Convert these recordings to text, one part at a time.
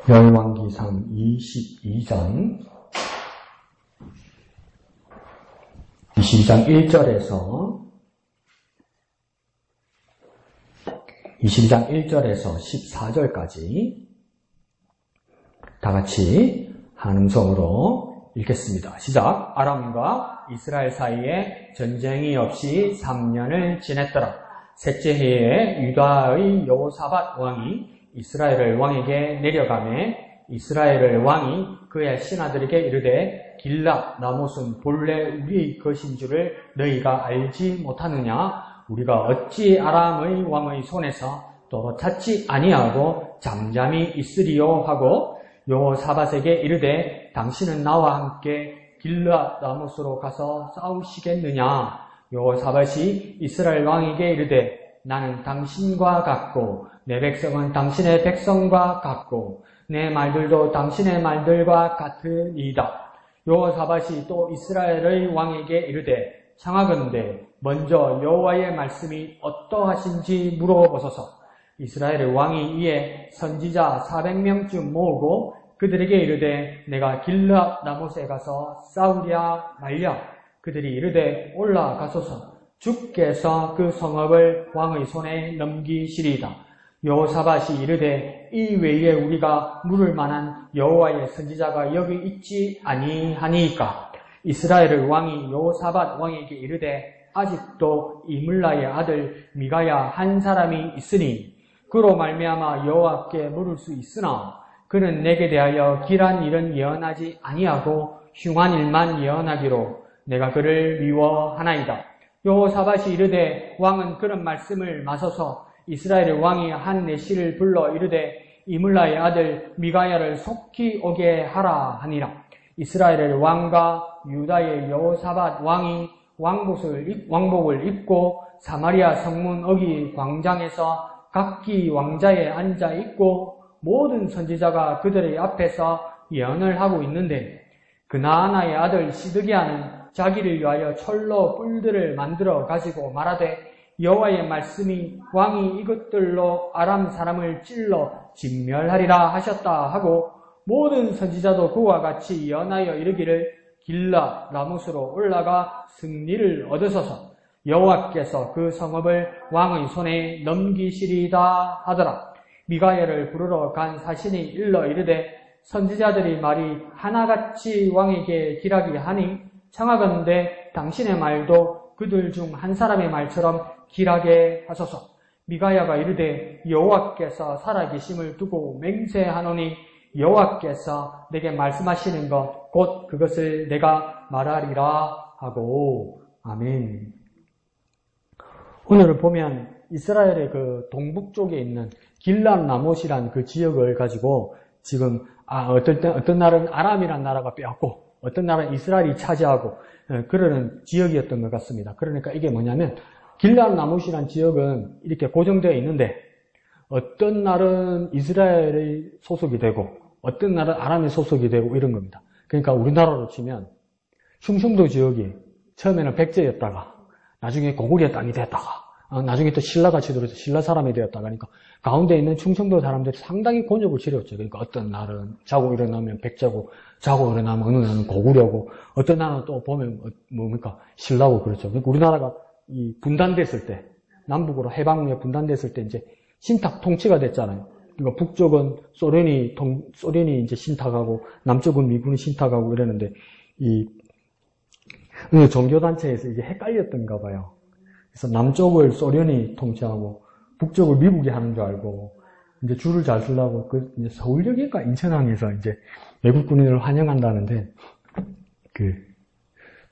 열왕기상 22장 1절에서 14절까지 다 같이 한 음성으로 읽겠습니다. 시작. 아람과 이스라엘 사이에 전쟁이 없이 3년을 지냈더라. 셋째 해에 유다의 여호사밧 왕이 이스라엘을 왕에게 내려가매 이스라엘을 왕이 그의 신하들에게 이르되 길랏 라못은 본래 우리의 것인 줄을 너희가 알지 못하느냐? 우리가 어찌 아람의 왕의 손에서 또 찾지 아니하고 잠잠히 있으리요 하고 여호사밧에게 이르되 당신은 나와 함께 길랏 라못으로 가서 싸우시겠느냐? 여호사밧이 이스라엘 왕에게 이르되 나는 당신과 같고 내 백성은 당신의 백성과 같고 내 말들도 당신의 말들과 같으니이다. 여호사밧이 또 이스라엘의 왕에게 이르되 청하건대 먼저 여호와의 말씀이 어떠하신지 물어보소서. 이스라엘의 왕이 이에 선지자 400명쯤 모으고 그들에게 이르되 내가 길랏 라못에 가서 싸우랴 말랴. 그들이 이르되 올라가소서. 주께서 그 성읍을 왕의 손에 넘기시리이다. 여호사밧이 이르되 이 외에 우리가 물을 만한 여호와의 선지자가 여기 있지 아니하니이까. 이스라엘의 왕이 여호사밧 왕에게 이르되 아직도 이물라의 아들 미가야 한 사람이 있으니 그로 말미암아 여호와께 물을 수 있으나 그는 내게 대하여 길한 일은 예언하지 아니하고 흉한 일만 예언하기로 내가 그를 미워하나이다. 여호사밧이 이르되 왕은 그런 말씀을 마소서. 이스라엘의 왕이 한 내시를 불러 이르되 이물라의 아들 미가야를 속히 오게 하라 하니라. 이스라엘의 왕과 유다의 여호사밧 왕이 왕복을 입고 사마리아 성문 어기 광장에서 각기 왕자에 앉아 있고 모든 선지자가 그들의 앞에서 예언을 하고 있는데 그나아나의 아들 시드기야는 자기를 위하여 철로 뿔들을 만들어 가지고 말하되 여호와의 말씀이 왕이 이것들로 아람 사람을 찔러 진멸하리라 하셨다 하고 모든 선지자도 그와 같이 예언하여 이르기를 길랏 라못으로 올라가 승리를 얻으소서. 여호와께서 그 성읍을 왕의 손에 넘기시리다 하더라. 미가야를 부르러 간 사신이 일러 이르되 선지자들이 말이 하나같이 왕에게 길하게 하니 청하건대 당신의 말도 그들 중 한 사람의 말처럼 길하게 하소서. 미가야가 이르되 여호와께서 살아계심을 두고 맹세하노니 여호와께서 내게 말씀하시는 것 곧 그것을 내가 말하리라 하고. 아멘. 오늘은 보면 이스라엘의 그 동북쪽에 있는 길랏 라못이라는 그 지역을 가지고 지금 어떤 날은 아람이라는 나라가 빼앗고 어떤 날은 이스라엘이 차지하고 그러는 지역이었던 것 같습니다. 그러니까 이게 뭐냐면 길랏 라못이라는 지역은 이렇게 고정되어 있는데 어떤 날은 이스라엘의 소속이 되고 어떤 날은 아람의 소속이 되고 이런 겁니다. 그러니까 우리나라로 치면 흉성도 지역이 처음에는 백제였다가 나중에 고구려 땅이 됐다가 나중에 또 신라같이 들어서 신라 사람이 되었다가 그러니까 가운데 있는 충청도 사람들이 상당히 곤욕을 치렀죠. 그러니까 어떤 날은 자고 일어나면 백제고 자고 일어나면 어느 날은 고구려고 어떤 날은 또 보면 뭡니까 신라고 그렇죠. 그러니까 우리나라가 이 분단됐을 때 남북으로 해방에 분단됐을 때 이제 신탁 통치가 됐잖아요. 그러니까 북쪽은 소련이 이제 신탁하고 남쪽은 미군이 신탁하고 이러는데 이 종교단체에서 이게 헷갈렸던가 봐요. 그래서 남쪽을 소련이 통치하고 북쪽을 미국이 하는 줄 알고 이제 줄을 잘 쓰려고 이제 서울역인가 인천항에서 이제 외국 군인을 환영한다는데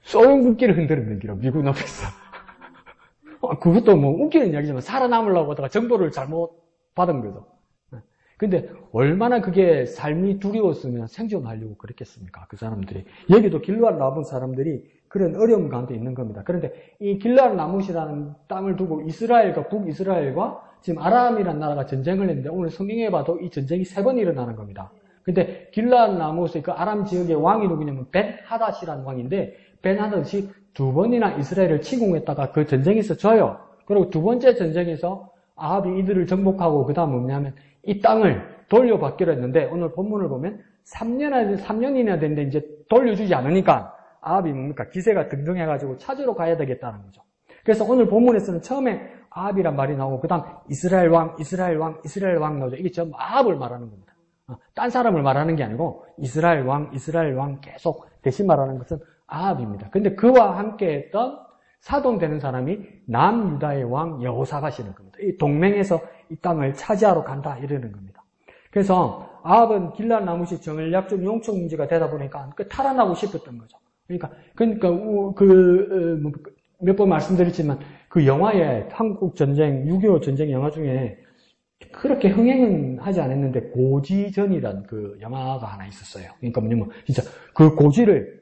소련 국기를 흔드는 기로 미국 앞에서 그것도 뭐 웃기는 이야기지만 살아남으려고 하다가 정보를 잘못 받은 거죠. 근데 얼마나 그게 삶이 두려웠으면 생존하려고 그랬겠습니까? 그 사람들이. 여기도 길랏 라못 사람들이 그런 어려움 가운데 있는 겁니다. 그런데 이 길랏 라못이라는 땅을 두고 이스라엘과 북이스라엘과 지금 아람이라는 나라가 전쟁을 했는데 오늘 성경에 봐도 이 전쟁이 3번 일어나는 겁니다. 근데 길랏 라못의 그 아람 지역의 왕이 누구냐면 벤하닷이라는 왕인데 벤하닷이 2번이나 이스라엘을 침공했다가 그 전쟁에서 져요. 그리고 2번째 전쟁에서 아합이 이들을 정복하고 그 다음 뭐냐면 이 땅을 돌려받기로 했는데 오늘 본문을 보면 3년이나 됐는데 이제 돌려주지 않으니까 아합이 뭡니까? 기세가 등등해가지고 찾으러 가야 되겠다는 거죠. 그래서 오늘 본문에서는 처음에 아합이란 말이 나오고 그 다음 이스라엘 왕 나오죠. 이게 전부 아합을 말하는 겁니다. 딴 사람을 말하는 게 아니고 이스라엘 왕 계속 대신 말하는 것은 아합입니다. 근데 그와 함께 했던 사돈되는 사람이 남유다의 왕 여호사밧이라는 겁니다. 이 동맹에서 이 땅을 차지하러 간다 이러는 겁니다. 그래서 아합은 길랏 나무시 정을약적 용축 문제가 되다 보니까 탈환하고 싶었던 거죠. 그러니까 몇 번 말씀드렸지만 그 영화에 한국 전쟁 6.25 전쟁 영화 중에 그렇게 흥행은 하지 않았는데 고지전이란 그 영화가 하나 있었어요. 그러니까 뭐냐면 진짜 그 고지를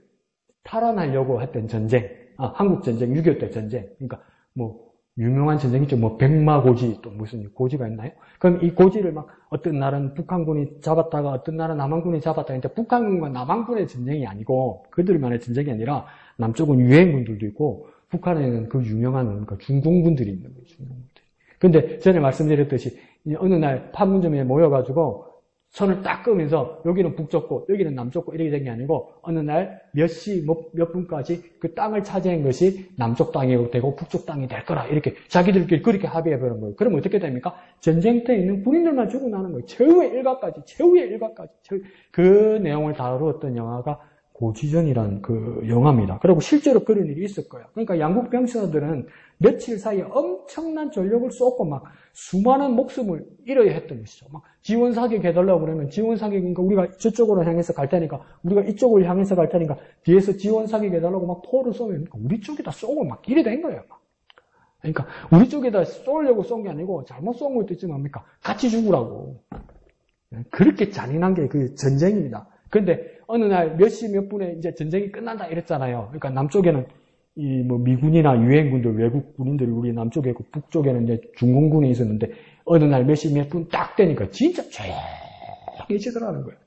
탈환하려고 했던 전쟁, 한국 전쟁 6.25 때 전쟁. 그러니까 뭐 유명한 전쟁이죠. 뭐 백마고지 또 무슨 고지가 있나요? 그럼 이 고지를 막 어떤 날은 북한군이 잡았다가 어떤 날은 남한군이 잡았다가 이제 북한군과 남한군의 전쟁이 아니고 그들만의 전쟁이 아니라 남쪽은 유엔군들도 있고 북한에는 그 유명한 중공군들이 있는 거예요. 중공군들이. 근데 전에 말씀드렸듯이 어느 날 판문점에 모여가지고 선을 딱 끄면서 여기는 북쪽고 여기는 남쪽고 이렇게 된 게 아니고 어느 날 몇 시 몇 분까지 그 땅을 차지한 것이 남쪽 땅이 되고 북쪽 땅이 될 거라 이렇게 자기들끼리 그렇게 합의해버린 거예요. 그럼 어떻게 됩니까? 전쟁터에 있는 군인들만 죽어나는 거예요. 최후의 일각까지 그 내용을 다루었던 영화가 고지전이라는 그 영화입니다. 그리고 실제로 그런 일이 있을 거예요. 그러니까 양국 병사들은 며칠 사이에 엄청난 전력을 쏟고 막 수많은 목숨을 잃어야 했던 것이죠. 막 지원 사격 해달라고 그러면 지원 사격이니까 우리가 저쪽으로 향해서 갈 테니까 우리가 이쪽을 향해서 갈 테니까 뒤에서 지원 사격 해달라고 막 포를 쏘면 우리 쪽에다 쏘고 막 이래 된 거예요. 막. 그러니까 우리 쪽에다 쏘려고 쏜 게 아니고 잘못 쏜 것도 있지만 뭡니까? 같이 죽으라고. 그렇게 잔인한 게 그 전쟁입니다. 그런데 어느 날 몇 시 몇 분에 이제 전쟁이 끝난다 이랬잖아요. 그러니까 남쪽에는 이 뭐 미군이나 유엔군들, 외국 군인들이 우리 남쪽에 있고 북쪽에는 이제 중공군이 있었는데 어느 날 몇 시 몇 분 딱 되니까 진짜 조용해지더라는 거예요.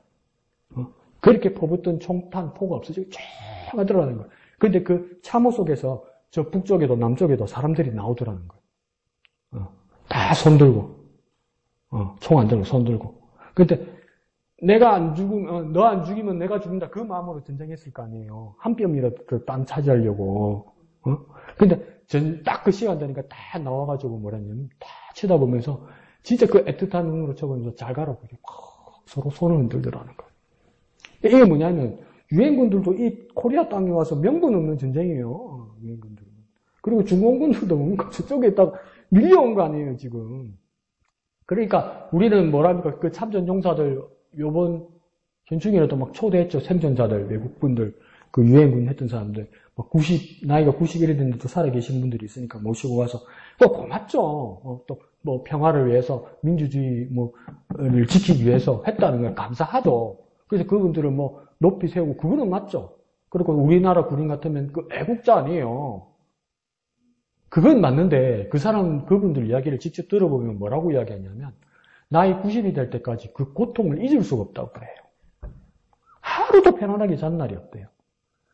그렇게 퍼붓던 총탄, 포가 없어지고 조용하더라는 거예요. 근데 그 참호 속에서 저 북쪽에도 남쪽에도 사람들이 나오더라는 거예요. 다 손들고, 총 안 들고 손 들고. 근데 내가 안 죽으면, 너 안 죽이면 내가 죽는다. 그 마음으로 전쟁했을 거 아니에요. 한 뼘이라도 그 땅 차지하려고. 근데 딱 그 시간 되니까 다 나와가지고 뭐랬냐면 다 쳐다보면서 진짜 그 애틋한 눈으로 쳐보면서 잘 가라고 서로 손을 흔들더라는 거예요. 이게 뭐냐면 유엔군들도 이 코리아 땅에 와서 명분 없는 전쟁이에요. 유엔군들은. 그리고 중공군들도 뭔가 저쪽에 있다가 밀려온 거 아니에요, 지금. 그러니까 우리는 뭐랍니까? 그 참전 용사들 요번 현충일에도 막 초대했죠. 생존자들, 외국분들, 그 유엔군 했던 사람들. 막 나이가 91이 됐는데도 살아계신 분들이 있으니까 모시고 와서. 고맙죠. 또, 뭐, 평화를 위해서, 민주주의를 지키기 위해서 했다는 걸 감사하죠. 그래서 그분들을 뭐, 높이 세우고, 그거는 맞죠. 그리고 우리나라 군인 같으면 그 애국자 아니에요. 그건 맞는데, 그분들 이야기를 직접 들어보면 뭐라고 이야기하냐면, 나이 90이 될 때까지 그 고통을 잊을 수가 없다고 그래요. 하루도 편안하게 잔 날이 없대요.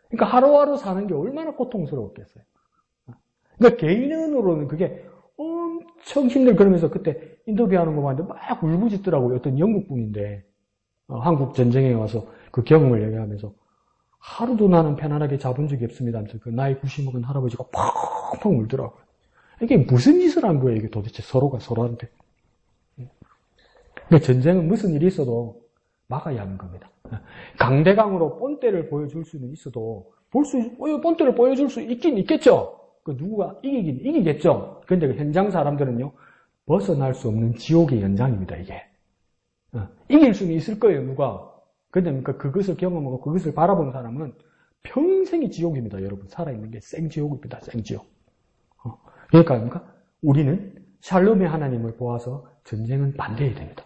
그러니까 하루하루 사는 게 얼마나 고통스러웠겠어요. 그러니까 개인으로는 그게 엄청 그러면서 그때 인터뷰하는 거 봤는데 막 울부짖더라고요. 어떤 영국분인데 한국 전쟁에 와서 그 경험을 얘기하면서 하루도 나는 편안하게 자본 적이 없습니다 하면서 그 나이 90 먹은 할아버지가 펑펑 울더라고요. 이게 무슨 짓을 한 거예요, 이게 도대체 서로가 서로한테. 그러니까 전쟁은 무슨 일이 있어도 막아야 하는 겁니다. 강대강으로 본때를 보여줄 수는 있어도 본때를 보여줄 수 있긴 있겠죠. 그 누구가 이기겠죠. 그런데 그 현장 사람들은요 벗어날 수 없는 지옥의 연장입니다. 이게 이길 수는 있을 거예요. 누가. 그런데 그것을 경험하고 그것을 바라본 사람은 평생이 지옥입니다. 여러분 살아있는 게 생지옥입니다. 생지옥. 그러니까 우리는 샬롬의 하나님을 보아서 전쟁은 반대해야 됩니다.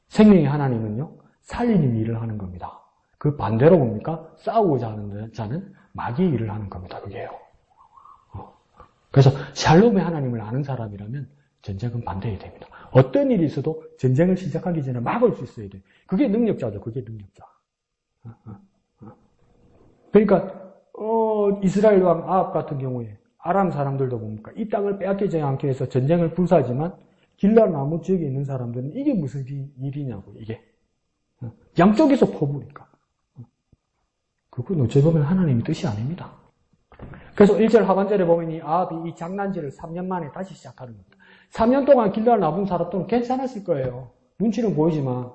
생명의 하나님은요 살리는 일을 하는 겁니다. 그 반대로 뭡니까? 싸우고자 하는 자는 마귀의 일을 하는 겁니다. 그게요. 그래서 샬롬의 하나님을 아는 사람이라면 전쟁은 반대해야 됩니다. 어떤 일이 있어도 전쟁을 시작하기 전에 막을 수 있어야 돼요. 그게 능력자죠. 그게 능력자. 그러니까 이스라엘 왕 아합 같은 경우에 아람 사람들도 뭡니까? 이 땅을 빼앗기지 않기 위해서 전쟁을 불사하지만 길랄 나무 지역에 있는 사람들은 이게 무슨 일이냐고, 이게. 양쪽에서 퍼부니까. 그건 어찌 보면 하나님의 뜻이 아닙니다. 그래서 1절 하반절에 보면 이 아합이 이 장난질을 3년 만에 다시 시작하는 겁니다. 3년 동안 길랄 나무 살았던 괜찮았을 거예요. 눈치는 보이지만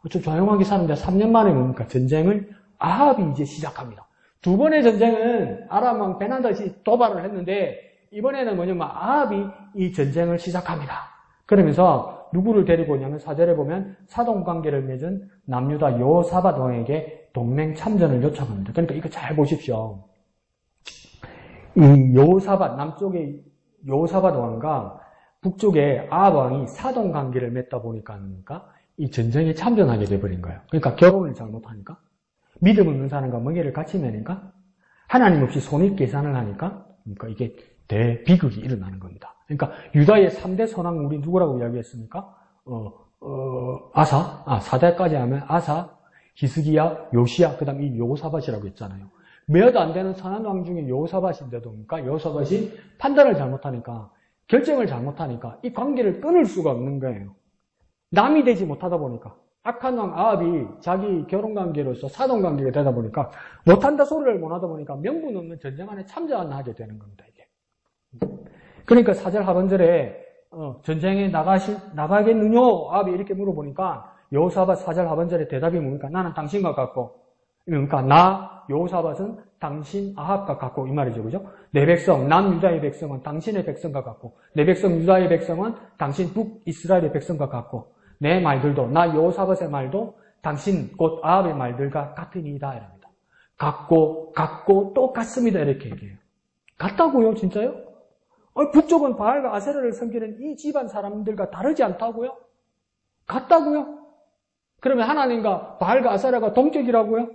좀 조용하게 사는데 3년 만에 뭡니까? 전쟁을 아합이 이제 시작합니다. 두 번의 전쟁은 아람 왕 베나다시 도발을 했는데 이번에는 뭐냐면 아합이 이 전쟁을 시작합니다. 그러면서 누구를 데리고 오냐면 4절에 보면 사돈관계를 맺은 남유다 여호사밧 왕에게 동맹 참전을 요청합니다. 그러니까 이거 잘 보십시오. 이 여호사밧, 남쪽의 여호사밧 왕과 북쪽의 아합 왕이 사돈관계를 맺다 보니까 이 전쟁에 참전하게 돼버린 거예요. 그러니까 결혼을 잘못하니까, 믿음 없는 사람과 멍해를 같이 내니까, 하나님 없이 손익 계산을 하니까, 그러니까 이게 대비극이 일어나는 겁니다. 그러니까 유다의 3대 선왕 우리 누구라고 이야기했습니까? 아사, 4대까지 하면 아사, 히스기야, 요시야, 그 다음 이 여호사밧이라고 했잖아요. 몇 안 되는 선한 왕 중에 여호사밧인데도 그러니까 여호사밧이 판단을 잘못하니까, 결정을 잘못하니까 이 관계를 끊을 수가 없는 거예요. 남이 되지 못하다 보니까, 악한 왕 아합이 자기 결혼관계로서 사돈관계가 되다 보니까 못한다 소리를 못하다 보니까 명분 없는 전쟁 안에 참전하게 되는 겁니다. 이게. 그러니까 4절 하반절에 전쟁에 나가겠느냐 아합이 이렇게 물어보니까 여호사밧 4절 하반절에 대답이 뭡니까? 나는 당신과 같고, 그러니까 나 여호사밧은 당신 아합과 같고 이 말이죠, 그죠? 내 백성 남유다의 백성은 당신의 백성과 같고, 내 백성 유다의 백성은 당신 북이스라엘의 백성과 같고, 내 말들도 나 여호사밧의 말도 당신 곧 아합의 말들과 같으니이다 이랍니다. 같고 또 같습니다 이렇게 얘기해요. 같다고요, 진짜요? 북쪽은 바알과 아세라를 섬기는 이 집안 사람들과 다르지 않다고요? 같다고요? 그러면 하나님과 바알과 아세라가 동격이라고요?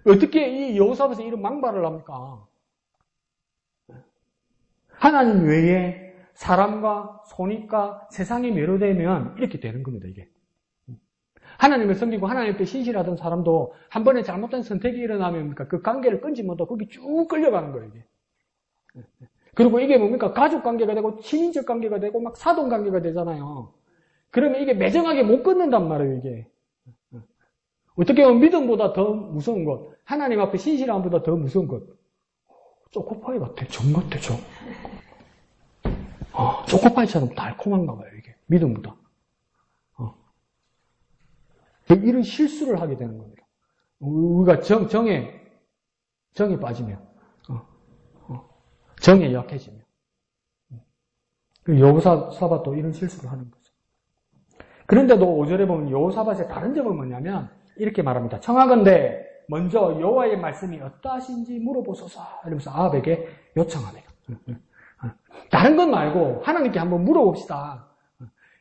어떻게 이 여호사밧이 이런 망발을 합니까? 하나님 외에 사람과 손익과 세상이 매료되면 이렇게 되는 겁니다, 이게. 하나님을 섬기고 하나님께 신실하던 사람도 한 번에 잘못된 선택이 일어나면 그 관계를 끊지 못하고 거기 쭉 끌려가는 거예요, 이게. 그리고 이게 뭡니까? 가족 관계가 되고 친인척 관계가 되고 막 사돈 관계가 되잖아요. 그러면 이게 매정하게 못 끊는단 말이에요, 이게. 어떻게 보면 믿음보다 더 무서운 것, 하나님 앞에 신실함보다 더 무서운 것. 초코파이 같아, 정 같아, 정. 초코파이처럼 달콤한가 봐요, 이게. 믿음보다. 이런 실수를 하게 되는 겁니다. 우리가 정에 빠지면, 정에 약해지면. 여호사밧도 이런 실수를 하는 거죠. 그런데도 5절에 보면 여호사밧의 다른 점은 뭐냐면, 이렇게 말합니다. 청하건대 먼저 여호와의 말씀이 어떠하신지 물어보소서 이러면서 아합에게 요청합니다. 다른 건 말고 하나님께 한번 물어봅시다.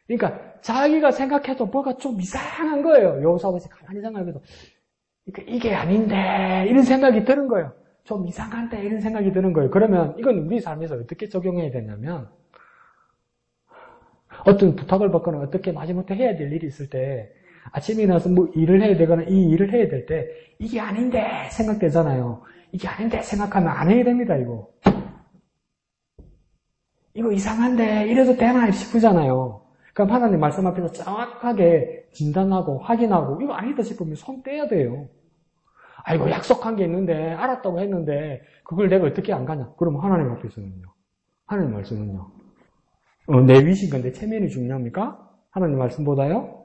그러니까 자기가 생각해도 뭐가 좀 이상한 거예요. 여호사밧이 가만히 생각해도 이게 아닌데 이런 생각이 드는 거예요. 좀 이상한데 이런 생각이 드는 거예요. 그러면 이건 우리 삶에서 어떻게 적용해야 되냐면, 어떤 부탁을 받거나 어떻게 마지못해 해야 될 일이 있을 때 아침에 일어나서 뭐 일을 해야 되거나 이 일을 해야 될 때 이게 아닌데 생각되잖아요. 이게 아닌데 생각하면 안 해야 됩니다, 이거. 이거 이상한데 이래도 되나 싶으잖아요. 그럼 하나님 말씀 앞에서 정확하게 진단하고 확인하고 이거 아니다 싶으면 손 떼야 돼요. 아이고 약속한 게 있는데 알았다고 했는데 그걸 내가 어떻게 안 가냐. 그럼 하나님 앞에서는요. 하나님 말씀은요. 내 위신과 내 체면이 중요합니까? 하나님 말씀보다요?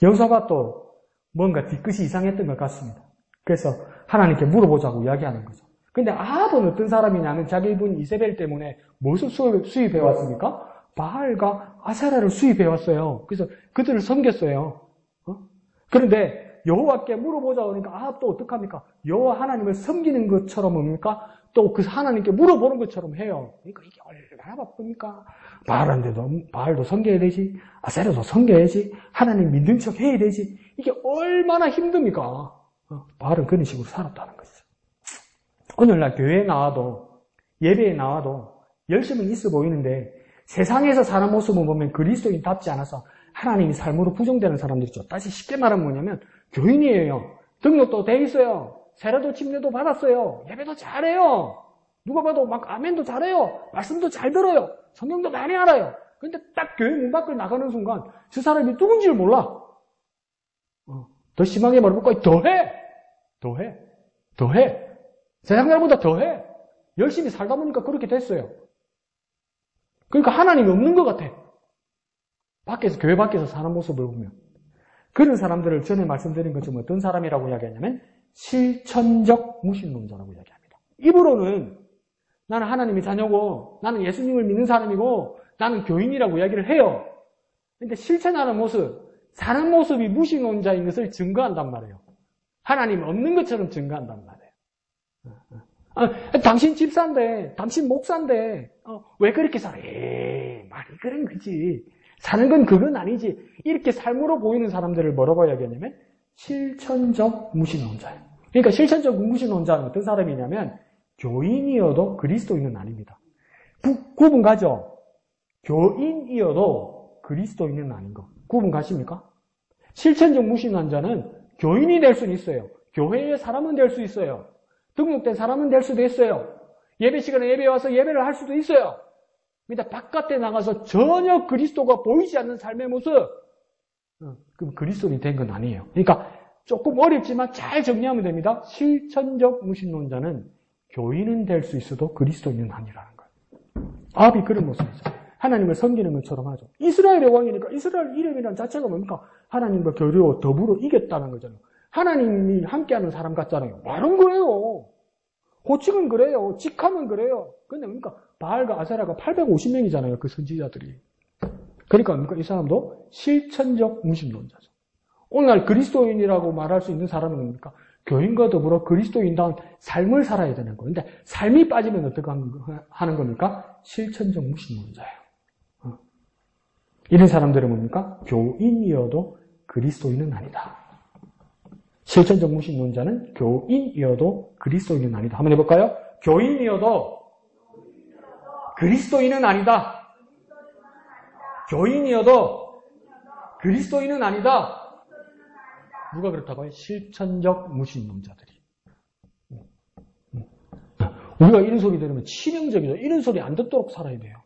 여호사밧도 뭔가 뒤끝이 이상했던 것 같습니다. 그래서 하나님께 물어보자고 이야기하는 거죠. 근데 아합은 어떤 사람이냐면 자기 분 이세벨 때문에 무엇을 수입해왔습니까? 바알과 아세라를 수입해왔어요. 그래서 그들을 섬겼어요. 그런데 여호와께 물어보자 그러니까 아합도 어떡합니까? 여호와 하나님을 섬기는 것처럼 뭡니까? 또 그 하나님께 물어보는 것처럼 해요. 그러니까 이게 얼마나 바쁩니까? 바알도 섬겨야 되지, 아세라도 섬겨야지, 하나님 믿는 척 해야 되지. 이게 얼마나 힘듭니까? 바알은 그런 식으로 살았다는 것이죠. 오늘날 교회에 나와도 예배에 나와도 열심히 있어 보이는데 세상에서 사는 모습을 보면 그리스도인답지 않아서 하나님이 삶으로 부정되는 사람들이죠. 다시 쉽게 말하면 뭐냐면 교인이에요. 등록도 돼 있어요. 세례도 침례도 받았어요. 예배도 잘해요. 누가 봐도 막 아멘도 잘해요. 말씀도 잘 들어요. 성경도 많이 알아요. 근데 딱 교회 문 밖을 나가는 순간 저 사람이 누군지를 몰라. 더 심하게 말해볼까? 더해. 세상 사람보다 더해. 열심히 살다 보니까 그렇게 됐어요. 그러니까 하나님이 없는 것 같아. 교회 밖에서 사는 모습을 보면. 그런 사람들을 전에 말씀드린 것처럼 어떤 사람이라고 이야기하냐면 실천적 무신론자라고 이야기합니다. 입으로는 나는 하나님의 자녀고 나는 예수님을 믿는 사람이고 나는 교인이라고 이야기를 해요. 그런데 실천하는 모습, 사는 모습이 무신론자인 것을 증거한단 말이에요. 하나님 없는 것처럼 증거한단 말이에요. 당신 집사인데, 당신 목사인데 왜 그렇게 살아? 말이 그런 거지. 사는 건 그건 아니지. 이렇게 삶으로 보이는 사람들을 뭐라고 이야기하냐면 실천적 무신론자예요. 그러니까 실천적 무신론자는 어떤 사람이냐면 교인이어도 그리스도인은 아닙니다. 구분 가죠? 교인이어도 그리스도인은 아닌 거. 구분 가십니까? 실천적 무신론자는 교인이 될 수는 있어요. 교회의 사람은 될 수 있어요. 등록된 사람은 될 수도 있어요. 예배 시간에 예배에 와서 예배를 할 수도 있어요. 근데 바깥에 나가서 전혀 그리스도가 보이지 않는 삶의 모습, 그럼 그리스도인이 된 건 아니에요. 그러니까 조금 어렵지만 잘 정리하면 됩니다. 실천적 무신론자는 교인은 될 수 있어도 그리스도인은 아니라는 거예요. 아합이 그런 모습이죠. 하나님을 섬기는 것처럼 하죠. 이스라엘의 왕이니까 이스라엘 이름이란 자체가 뭡니까? 하나님과 교류로 더불어 이겼다는 거잖아요. 하나님이 함께하는 사람 같잖아요. 말은 그래요. 호칭은 그래요. 직함은 그래요. 근데 뭡니까? 바알과 아세라가 850명이잖아요. 그 선지자들이. 그러니까 뭡니까? 이 사람도 실천적 무신론자죠. 오늘날 그리스도인이라고 말할 수 있는 사람은 뭡니까? 교인과 더불어 그리스도인다운 삶을 살아야 되는 거예요. 근데 삶이 빠지면 어떻게 하는 겁니까? 실천적 무신론자예요. 이런 사람들은 뭡니까? 교인이어도 그리스도인은 아니다. 실천적 무신론자는 교인이어도 그리스도인은 아니다. 한번 해볼까요? 교인이어도 그리스도인은 아니다. 교인이어도 그리스도인은 아니다. 누가 그렇다고 해요? 실천적 무신론자들이. 우리가 이런 소리 들으면 치명적이죠. 이런 소리 안 듣도록 살아야 돼요.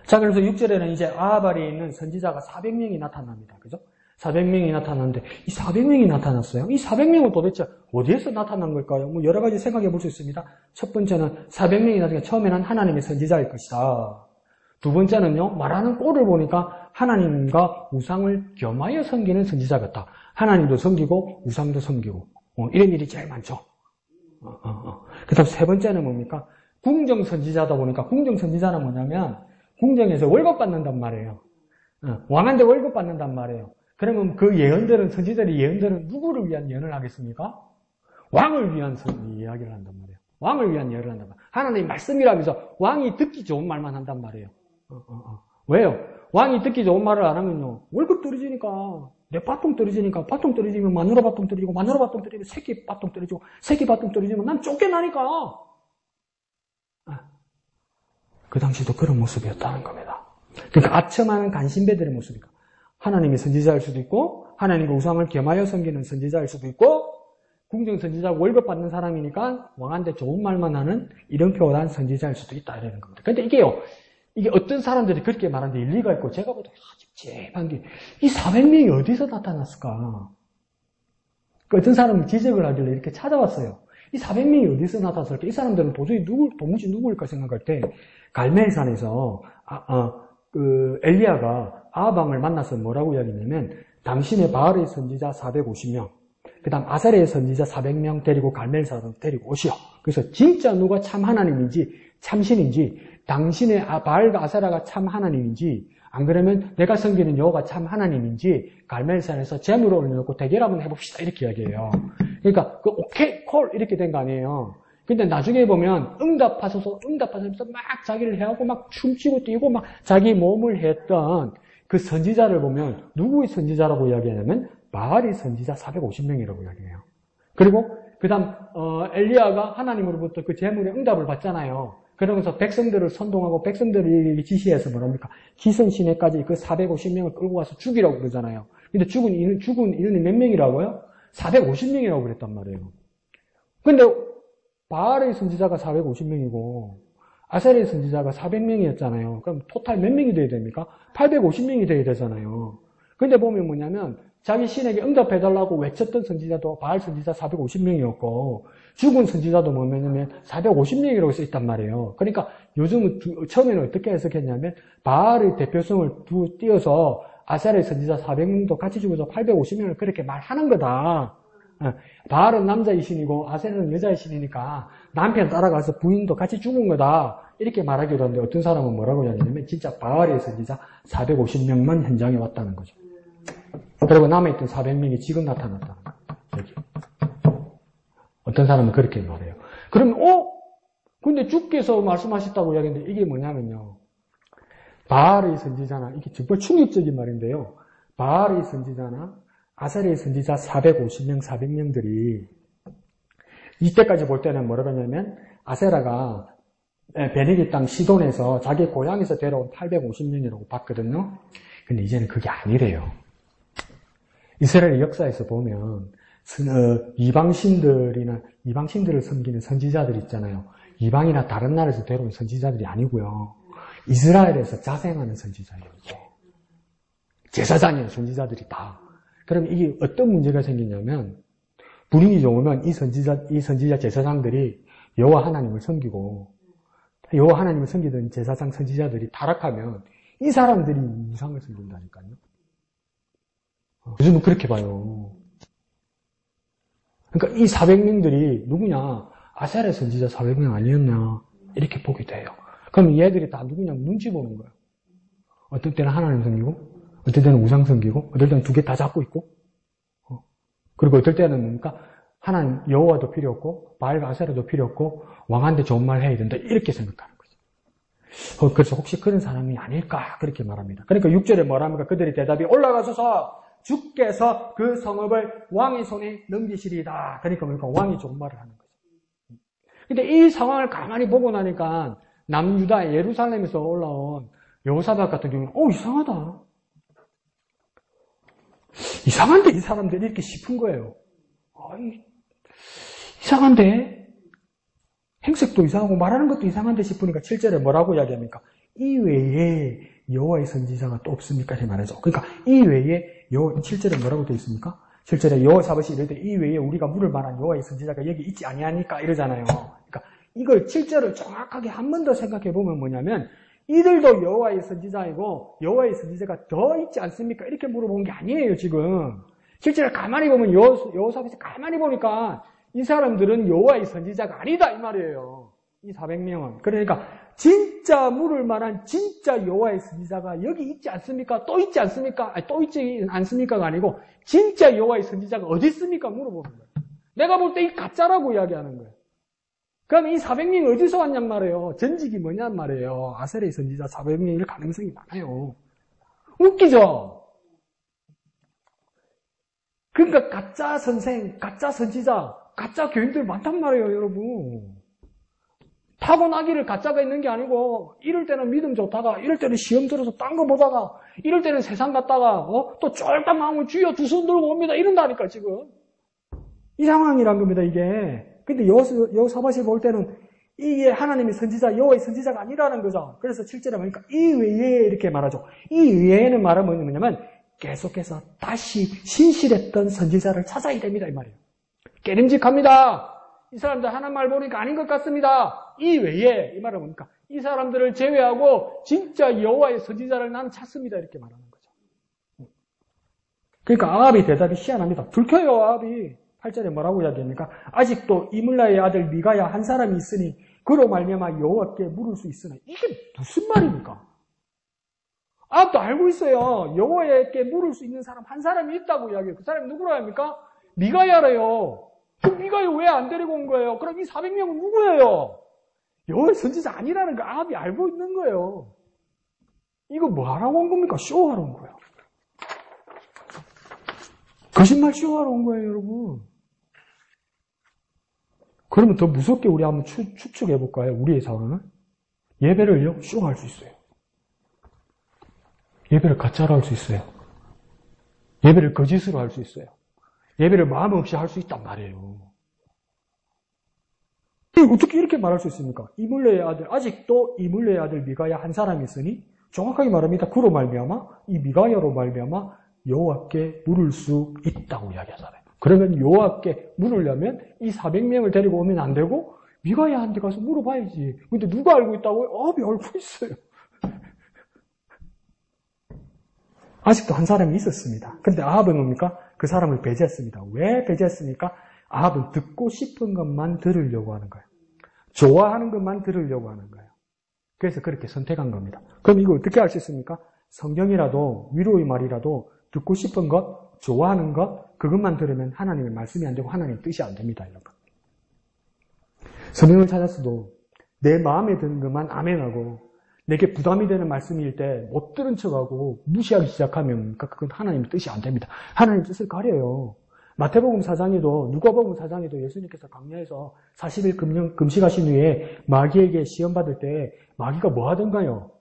자, 그래서 6절에는 이제 아하발에 있는 선지자가 400명이 나타납니다. 그죠? 400명이 나타났는데 이 400명이 나타났어요. 이 400명은 도대체 어디에서 나타난 걸까요? 뭐 여러 가지 생각해 볼 수 있습니다. 첫 번째는 400명이 나중에 처음에는 하나님의 선지자일 것이다. 두 번째는요, 말하는 꼴을 보니까 하나님과 우상을 겸하여 섬기는 선지자 같다. 하나님도 섬기고 우상도 섬기고 이런 일이 제일 많죠. 그 다음 세 번째는 뭡니까? 궁정 선지자다 보니까 궁정 선지자는 뭐냐면 궁정에서 월급 받는단 말이에요. 왕한테 월급 받는단 말이에요. 그러면 그 예언들은, 선지자들의 예언들은 누구를 위한 예언을 하겠습니까? 왕을 위한 이야기를 한단 말이에요. 왕을 위한 예언을 한단 말이에요. 하나님 말씀이라면서 왕이 듣기 좋은 말만 한단 말이에요. 왜요? 왕이 듣기 좋은 말을 안 하면요, 월급 떨어지니까, 내 바통 떨어지니까, 바통 떨어지면 마누라 바통 떨어지고, 마누라 바통 떨어지면 새끼 바통 떨어지고, 새끼 바통 떨어지면 난 쫓겨나니까. 그 당시도 그런 모습이었다는 겁니다. 그러니까 아첨하는 간신배들의 모습이니까. 하나님의 선지자일 수도 있고, 하나님과 우상을 겸하여 섬기는 선지자일 수도 있고, 궁정 선지자 월급 받는 사람이니까 왕한테 좋은 말만 하는 이름표한 선지자일 수도 있다 이러는 겁니다. 근데 이게 어떤 사람들이 그렇게 말하는데 일리가 있고, 제가 보다 찝찝한 게, 이 400명이 어디서 나타났을까? 어떤 사람이 지적을 하길래 이렇게 찾아왔어요. 이 400명이 어디서 나타났을까? 이 사람들은 도무지 누구일까 생각할 때, 갈멜산에서, 엘리야가 아합왕을 만나서 뭐라고 이야기했냐면, 당신의 바알의 선지자 450명, 그 다음 아사레의 선지자 400명 데리고 갈멜산으로 데리고 오시오. 그래서 진짜 누가 참 하나님인지, 참신인지, 당신의 바알과 아사라가 참 하나님인지, 안 그러면 내가 섬기는 여호와가 참 하나님인지 갈멜산에서 제물을 올려놓고 대결 한번 해봅시다. 이렇게 이야기해요. 그러니까 오케이 콜 이렇게 된 거 아니에요. 근데 나중에 보면 응답하셔서 막 자기를 해하고 막 춤추고 뛰고 막 자기 몸을 했던 그 선지자를 보면 누구의 선지자라고 이야기하냐면 바알의 선지자 450명이라고 이야기해요. 그리고 그 다음 엘리야가 하나님으로부터 그 제물의 응답을 받잖아요. 그러면서 백성들을 선동하고 백성들을 지시해서 뭐랍니까? 기선 시내까지 그 450명을 끌고 가서 죽이라고 그러잖아요. 근데 죽은 인원이 몇 명이라고요? 450명이라고 그랬단 말이에요. 근데 바알의 선지자가 450명이고 아셀의 선지자가 400명이었잖아요. 그럼 토탈 몇 명이 돼야 됩니까? 850명이 돼야 되잖아요. 근데 보면 뭐냐면 자기 신에게 응답해달라고 외쳤던 선지자도 바알 선지자 450명이었고 죽은 선지자도 뭐냐면 450명이라고 써있단 말이에요. 그러니까 요즘은 처음에는 어떻게 해석했냐면 바알의 대표성을 띄어서 아셀의 선지자 400명도 같이 죽어서 850명을 그렇게 말하는 거다. 바알은 남자의 신이고 아셀은 여자의 신이니까 남편 따라가서 부인도 같이 죽은 거다. 이렇게 말하기도 하는데 어떤 사람은 뭐라고 하냐면 진짜 바알의 선지자 450명만 현장에 왔다는 거죠. 그리고 남아있던 400명이 지금 나타났다는 거예요. 여기. 어떤 사람은 그렇게 말해요. 그러면 근데 주께서 말씀하셨다고 이야기했는데 이게 뭐냐면요. 바알의 선지자나 이게 정말 충격적인 말인데요. 바알의 선지자나 아셀의 선지자 450명, 400명들이 이때까지 볼 때는 뭐라고 하냐면 아세라가 베네기 땅 시돈에서 자기 고향에서 데려온 850명이라고 봤거든요. 근데 이제는 그게 아니래요. 이스라엘 역사에서 보면 이방신들을 섬기는 선지자들 있잖아요. 이방이나 다른 나라에서 데려온 선지자들이 아니고요. 이스라엘에서 자생하는 선지자예요. 이게. 제사장의 선지자들이다. 그럼 이게 어떤 문제가 생기냐면 불행이 좋으면 이 선지자 제사장들이 여호와 하나님을 섬기고 여호와 하나님을 섬기던 제사장 선지자들이 타락하면 이 사람들이 우상을 섬긴다니까요. 요즘은 그렇게 봐요. 그러니까 이 400명들이 누구냐? 아셀의 선지자 400명 아니었냐? 이렇게 보게 돼요. 그럼 얘들이 다 누구냐? 눈치 보는 거예요. 어떨 때는 하나님 섬기고 어떨 때는 우상 섬기고 어떨 때는 두 개 다 잡고 있고 그리고 어떨 때는 뭡니까? 하나님 여호와도 필요 없고 바알과 아세라도 필요 없고 왕한테 좋은 말 해야 된다 이렇게 생각하는 거죠. 그래서 혹시 그런 사람이 아닐까 그렇게 말합니다. 그러니까 6절에 뭐랍니까? 그들이 대답이 올라가셔서 주께서 그 성읍을 왕의 손에 넘기시리다. 그러니까 뭡니까? 왕이 좋은 말을 하는 거죠. 근데 이 상황을 가만히 보고 나니까 남유다 예루살렘에서 올라온 여호사밧 같은 경우는 이상하다. 이상한데 이 사람들이 이렇게 싶은 거예요. 이상한데 행색도 이상하고 말하는 것도 이상한데 싶으니까 7절에 뭐라고 이야기합니까? 이 외에 여호와의 선지자가 또 없습니까? 이렇게 말하죠. 그러니까 이 외에 7절에 뭐라고 되어 있습니까? 7절에 여호사밧이 이럴 때 이 외에 우리가 물을 만한 여호와의 선지자가 여기 있지 아니하니까 이러잖아요. 그러니까 이걸 7절을 정확하게 한 번 더 생각해 보면 뭐냐면 이들도 여호와의 선지자이고 여호와의 선지자가 더 있지 않습니까? 이렇게 물어본 게 아니에요, 지금. 실제로 가만히 보면 여호사밧이 가만히 보니까 이 사람들은 여호와의 선지자가 아니다 이 말이에요. 이 400명은. 그러니까 진짜 물을 만한 진짜 여호와의 선지자가 여기 있지 않습니까? 또 있지 않습니까? 아니, 또 있지 않습니까가 아니고 진짜 여호와의 선지자가 어디 있습니까? 물어보는 거예요. 내가 볼 때 이 가짜라고 이야기하는 거예요. 그럼 이 400명이 어디서 왔냔 말이에요. 전직이 뭐냔 말이에요. 아셀의 선지자 400명일 가능성이 많아요. 웃기죠? 그러니까 가짜 선생, 가짜 선지자, 가짜 교인들 많단 말이에요, 여러분. 타고나기를 가짜가 있는 게 아니고 이럴 때는 믿음 좋다가 이럴 때는 시험 들어서 딴 거 보다가 이럴 때는 세상 갔다가 또 쫄딱 나오면 주여 두 손 들고 옵니다. 이런다니까 지금. 이 상황이란 겁니다, 이게. 근데 여호사밧이 볼 때는 이게 하나님의 선지자, 여호와의 선지자가 아니라는 거죠. 그래서 7절에 보니까 이 외에 이렇게 말하죠. 이 외에는 말하면 뭐냐면 계속해서 다시 신실했던 선지자를 찾아야 됩니다, 이 말이에요. 깨림직합니다. 이 사람들 하나님 말 보니까 아닌 것 같습니다. 이 외에 이 말을 보니까 이 사람들을 제외하고 진짜 여호와의 선지자를 나는 찾습니다. 이렇게 말하는 거죠. 그러니까 아합이 대답이 희한합니다. 불켜요, 아합이. 8절에 뭐라고 이야기합니까? 아직도 이물라의 아들 미가야 한 사람이 있으니 그로 말미암아 여호와께 물을 수 있으나 이게 무슨 말입니까? 아합도 알고 있어요. 여호와께 물을 수 있는 사람 한 사람이 있다고 이야기해요. 그 사람이 누구라 합니까? 미가야래요. 그 미가야 왜 안 데리고 온 거예요? 그럼 이 400명은 누구예요? 여호와의 선지자 아니라는 거 아합이 알고 있는 거예요. 이거 뭐 하라고 온 겁니까? 쇼하러 온 거예요. 거짓말 쇼하러 온 거예요, 여러분. 그러면 더 무섭게 우리 한번 추측해 볼까요? 우리의 상황을. 예배를요, 쇼할 수 있어요. 예배를 가짜로 할 수 있어요. 예배를 거짓으로 할 수 있어요. 예배를 마음 없이 할 수 있단 말이에요. 어떻게 이렇게 말할 수 있습니까? 이물레의 아들, 아직도 이물레의 아들 미가야 한 사람이 있으니 정확하게 말합니다. 그로 말미암아 이 미가야로 말미암아 여호와께 물을 수 있다고 이야기하잖아요. 그러면 여호와께 물으려면 이 400명을 데리고 오면 안 되고 미가야한테 가서 물어봐야지. 근데 누가 알고 있다고요? 아합이 알고 있어요. 아직도 한 사람이 있었습니다. 근데 아합은 뭡니까? 그 사람을 배제했습니다. 왜 배제했습니까? 아합은 듣고 싶은 것만 들으려고 하는 거예요. 좋아하는 것만 들으려고 하는 거예요. 그래서 그렇게 선택한 겁니다. 그럼 이거 어떻게 할 수 있습니까? 성경이라도 위로의 말이라도 듣고 싶은 것, 좋아하는 것, 그것만 들으면 하나님의 말씀이 안 되고 하나님의 뜻이 안 됩니다. 여러분. 성경을 찾았어도 내 마음에 드는 것만 아멘하고 내게 부담이 되는 말씀일 때 못 들은 척하고 무시하기 시작하면 그건 하나님의 뜻이 안 됩니다. 하나님의 뜻을 가려요. 마태복음 4장에도 누가복음 4장에도 예수님께서 광야에서 40일 금식하신 후에 마귀에게 시험 받을 때 마귀가 뭐 하던가요?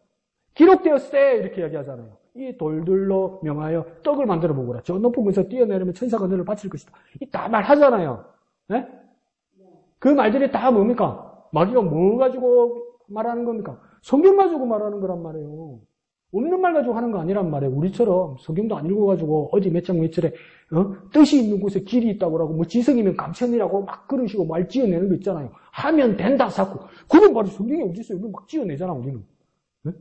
기록되었으되 이렇게 이야기하잖아요. 이 돌들로 명하여 떡을 만들어 보거라. 저 높은 곳에서 뛰어내리면 천사가 너를 바칠 것이다. 이 다 말하잖아요. 네? 그 말들이 다 뭡니까? 마귀가 뭐 가지고 말하는 겁니까? 성경 가지고 말하는 거란 말이에요. 없는 말 가지고 하는 거 아니란 말이에요. 우리처럼 성경도 안 읽어가지고 어디 몇 장 몇 절에 뜻이 있는 곳에 길이 있다고 하고 뭐 지성이면 감천이라고 막 그러시고 말 지어내는 거 있잖아요. 하면 된다 자꾸. 그건 바로 성경에 어디 있어요? 우리 막 지어내잖아 우리는. 네?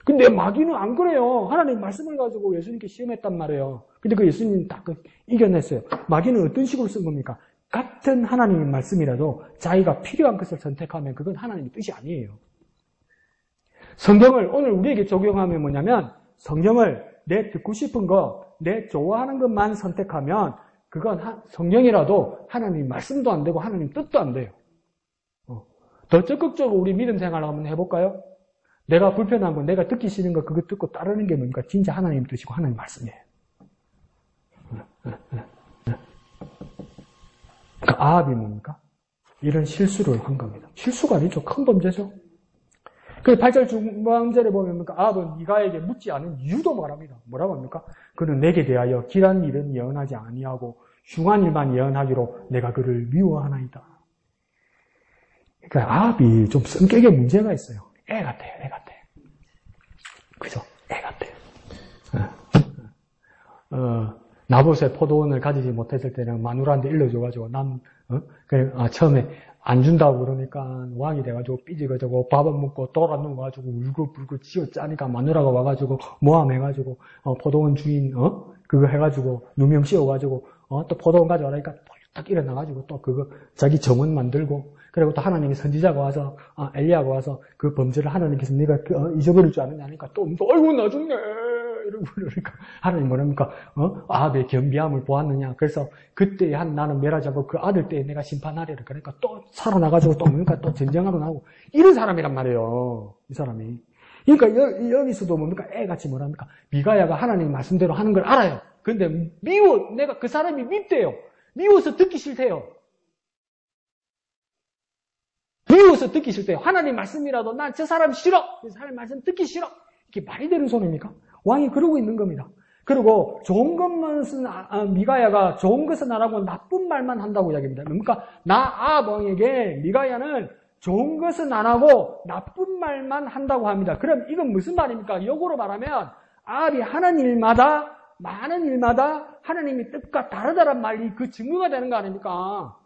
근데 마귀는 안 그래요. 하나님 말씀을 가지고 예수님께 시험했단 말이에요. 근데 그 예수님이 딱 이겨냈어요. 마귀는 어떤 식으로 쓴 겁니까? 같은 하나님의 말씀이라도 자기가 필요한 것을 선택하면 그건 하나님의 뜻이 아니에요. 성경을 오늘 우리에게 적용하면 뭐냐면 성경을 내 듣고 싶은 거, 내 좋아하는 것만 선택하면 그건 성경이라도 하나님 말씀도 안 되고 하나님 뜻도 안 돼요. 더 적극적으로 우리 믿음 생활을 한번 해볼까요? 내가 불편한 거, 내가 듣기 싫은 거 그거 듣고 따르는 게 뭡니까? 진짜 하나님 뜻이고 하나님 말씀이에요. 그러니까 아합이 뭡니까? 이런 실수를 한 겁니다. 실수가 아니죠. 큰 범죄죠. 그 8절 중반절에 보면 아합은 미가에게 묻지 않은 이유도 말합니다. 뭐라고 합니까? 그는 내게 대하여 길한 일은 예언하지 아니하고 흉한 일만 예언하기로 내가 그를 미워하나이다. 그러니까 아합이 좀 성격에 문제가 있어요. 애 같아요. 애 같아요. 그죠? 애 같아요. 나봇의 포도원을 가지지 못했을 때는 마누라한테 일러줘가지고 처음에 안 준다고 그러니까 왕이 돼가지고 삐지가지고 밥은 먹고 돌아누워가지고 울고불고 찌어짜니까 마누라가 와가지고 모함해가지고 포도원 주인 그거 해가지고 누명 씌워가지고 또 포도원 가져가라니까 딱 일어나가지고 또 그거 자기 정원 만들고 그리고 또 하나님의 선지자가 와서 엘리야가 와서 그 범죄를 하나님께서 네가 잊어버릴 줄 아느냐 하니까 또 아이고 나 죽네 이러고 그러니까 하나님 뭐랍니까? 아합의 겸비함을 보았느냐? 그래서 그때 나는 멸하자고 그 아들 때에 내가 심판하리라. 그러니까 또 살아나가지고 또 뭡니까? 또 전쟁하러 나오고 이런 사람이란 말이에요. 이 사람이. 그러니까 여기서도 뭡니까? 애같이 뭐랍니까? 미가야가 하나님 말씀대로 하는 걸 알아요. 근데 내가 그 사람이 밉대요. 미워서 듣기 싫대요. 미워서 듣기 싫대요. 하나님 말씀이라도 난 저 사람 싫어. 그 사람 말씀 듣기 싫어. 이게 말이 되는 소리입니까? 왕이 그러고 있는 겁니다. 그리고 좋은 것만 쓴 미가야가 좋은 것은 안 하고 나쁜 말만 한다고 이야기합니다. 그러니까 아합 왕에게 미가야는 좋은 것은 안 하고 나쁜 말만 한다고 합니다. 그럼 이건 무슨 말입니까? 역으로 말하면 아합이 하는 일마다 많은 일마다 하나님의 뜻과 다르다란 말이 그 증거가 되는 거 아닙니까?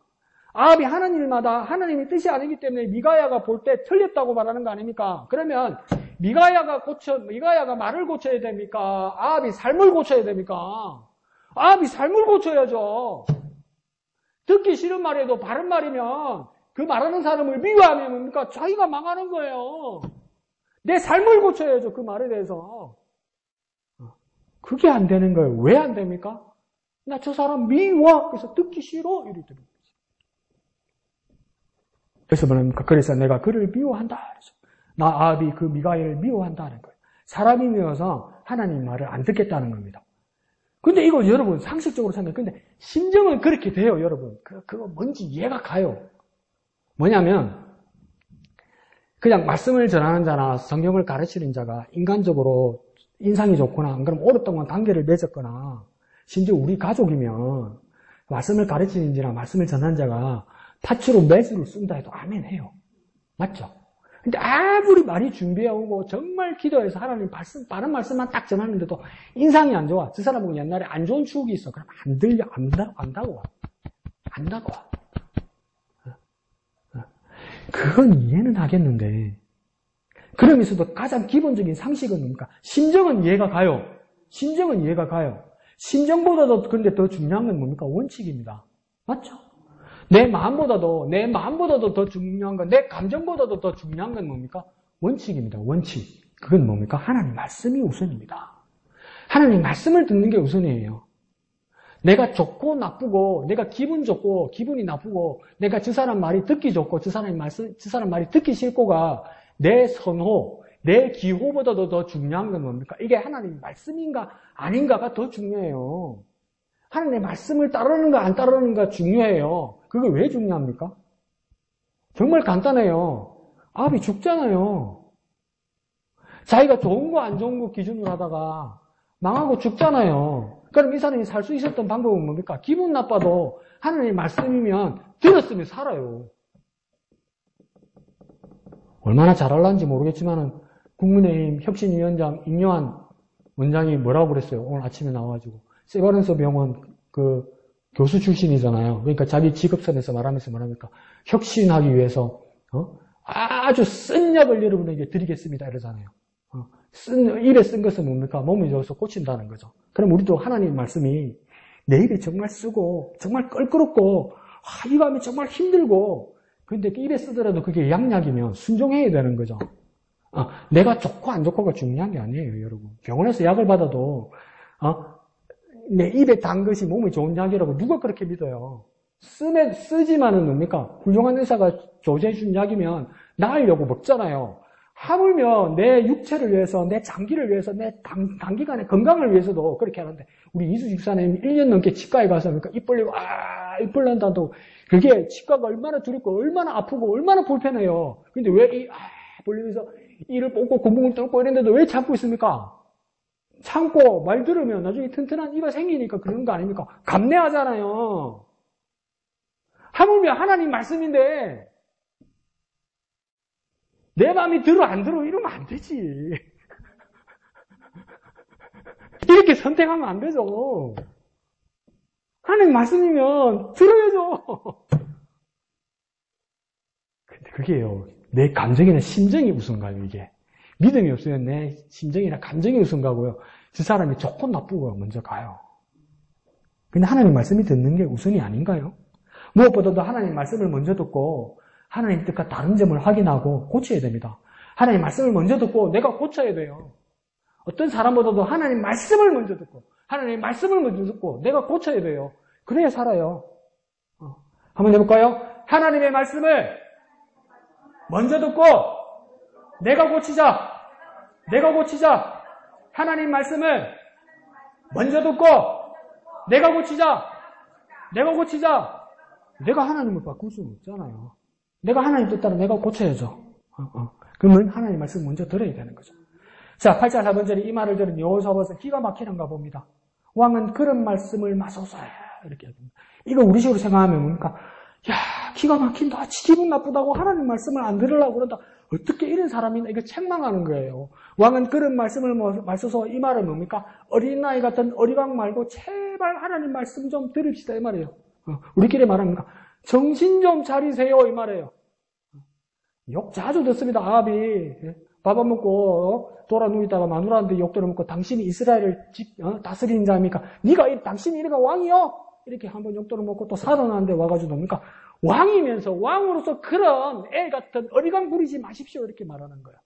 아합이 하는 일마다 하나님의 뜻이 아니기 때문에 미가야가 볼 때 틀렸다고 말하는 거 아닙니까? 그러면 미가야가 말을 고쳐야 됩니까? 아합이 삶을 고쳐야 됩니까? 아합이 삶을 고쳐야죠. 듣기 싫은 말에도 바른 말이면 그 말하는 사람을 미워하면 뭡니까? 자기가 망하는 거예요. 내 삶을 고쳐야죠. 그 말에 대해서. 그게 안 되는 거예요. 왜 안 됩니까? 나 저 사람 미워. 그래서 듣기 싫어. 이럴 때. 그래서 뭐랍니까? 그래서 내가 그를 미워한다. 나 아합이 그 미가야를 미워한다는 거예요. 사람이 미워서 하나님 말을 안 듣겠다는 겁니다. 근데 이거 여러분 상식적으로 생각해. 근데 심정은 그렇게 돼요, 여러분. 그거 뭔지 이해가 가요. 뭐냐면 그냥 말씀을 전하는 자나 성경을 가르치는 자가 인간적으로 인상이 좋거나 안 그러면 오랫동안 관계를 맺었거나 심지어 우리 가족이면 말씀을 가르치는 자나 말씀을 전하는 자가 팥으로 매수를 쓴다 해도 아멘 해요. 맞죠? 근데 아무리 많이 준비해오고 정말 기도해서 하나님 바른 말씀만 딱 전하는데도 인상이 안 좋아. 저 사람은 옛날에 안 좋은 추억이 있어. 그럼 안 들려. 안다고 와. 그건 이해는 하겠는데 그러면서도 가장 기본적인 상식은 뭡니까? 심정은 이해가 가요. 심정보다도 근데 더 중요한 건 뭡니까? 원칙입니다. 맞죠? 내 마음보다도 더 중요한 건, 내 감정보다도 더 중요한 건 뭡니까? 원칙입니다. 원칙. 그건 뭡니까? 하나님 말씀이 우선입니다. 하나님 말씀을 듣는 게 우선이에요. 내가 좋고 나쁘고, 내가 기분 좋고 기분이 나쁘고, 내가 저 사람 말이 듣기 좋고 저 사람 말이 듣기 싫고가 내 선호, 내 기호보다도 더 중요한 건 뭡니까? 이게 하나님 말씀인가 아닌가가 더 중요해요. 하나님의 말씀을 따르는가 안 따르는가 중요해요. 그게 왜 중요합니까? 정말 간단해요. 아합이 죽잖아요. 자기가 좋은 거 안 좋은 거 기준으로 하다가 망하고 죽잖아요. 그럼 이 사람이 살 수 있었던 방법은 뭡니까? 기분 나빠도 하나님의 말씀이면 들었으면 살아요. 얼마나 잘할란지 모르겠지만은 국민의힘 혁신위원장 임요한 원장이 뭐라고 그랬어요? 오늘 아침에 나와가지고 세바른스 병원 그 교수 출신이잖아요. 그러니까 자기 직업선에서 말하면서 뭐랍니까? 혁신하기 위해서 아주 쓴 약을 여러분에게 드리겠습니다 이러잖아요. 입에 쓴 것은 뭡니까? 몸이 좋아서 고친다는 거죠. 그럼 우리도 하나님 말씀이 내 입에 정말 쓰고 정말 껄끄럽고 이거 하면 정말 힘들고 근데 입에 쓰더라도 그게 양약이면 순종해야 되는 거죠. 내가 좋고 안 좋고가 중요한 게 아니에요, 여러분. 병원에서 약을 받아도 내 입에 단 것이 몸에 좋은 약이라고 누가 그렇게 믿어요? 쓰지만은 뭡니까? 훌륭한 의사가 조제해준 약이면 나으려고 먹잖아요. 하물며 내 육체를 위해서, 내 장기를 위해서, 내 단기간의 건강을 위해서도 그렇게 하는데 우리 이수 집사님 1년 넘게 치과에 가서 그러니까 입 벌리고 입 벌린다고 그게 치과가 얼마나 두렵고 얼마나 아프고 얼마나 불편해요. 근데 왜 벌리면서 이를 뽑고 구멍을 뚫고 이랬는데도 왜 참고 있습니까? 참고 말 들으면 나중에 튼튼한 이가 생기니까 그런 거 아닙니까? 감내하잖아요. 하물며 하나님 말씀인데 내 마음이 들어 안 들어 이러면 안 되지. 이렇게 선택하면 안 되죠. 하나님 말씀이면 들어야죠. 근데 그게요. 내 감정이나 심정이 우선가요, 이게. 믿음이 없으면 내 심정이나 감정이 우선가고요. 저 사람이 좋고 나쁘고 먼저 가요. 근데 하나님 말씀이 듣는 게 우선이 아닌가요? 무엇보다도 하나님 말씀을 먼저 듣고 하나님 뜻과 다른 점을 확인하고 고쳐야 됩니다. 하나님 말씀을 먼저 듣고 내가 고쳐야 돼요. 어떤 사람보다도 하나님 말씀을 먼저 듣고 하나님 말씀을 먼저 듣고 내가 고쳐야 돼요. 그래야 살아요. 한번 해볼까요? 하나님의 말씀을 먼저 듣고 내가 고치자. 하나님 말씀을 먼저 듣고 내가 고치자. 내가 하나님을 바꿀 수는 없잖아요. 내가 하나님 뜻 따라 내가 고쳐야죠. 그러면 하나님 말씀 먼저 들어야 되는 거죠. 자, 8장 4번절에 이 말을 들은 여호사밧은 기가 막히는가 봅니다. 왕은 그런 말씀을 마소서 이렇게 합니다. 이거 우리식으로 생각하면 뭡니까? 야, 기가 막힌다. 기분 나쁘다고 하나님 말씀을 안 들으려고 그런다. 어떻게 이런 사람이 있나? 이거 책망하는 거예요. 왕은 그런 말씀을 마소서 이 말은 뭡니까? 어린아이 같은 어리광 말고 제발 하나님 말씀 좀 들읍시다 이 말이에요. 우리끼리 말합니까? 정신 좀 차리세요 이 말이에요. 욕 자주 듣습니다. 아합이 밥 안 먹고 돌아 누이다가 마누라한테 욕 들어먹고 당신이 이스라엘을 다스리는 자입니까? 당신이 이래가 왕이요? 이렇게 한번 욕 들어먹고 또 살아나는데 와가지고 뭡니까? 왕이면서 왕으로서 그런 애 같은 어리광 부리지 마십시오 이렇게 말하는 거예요.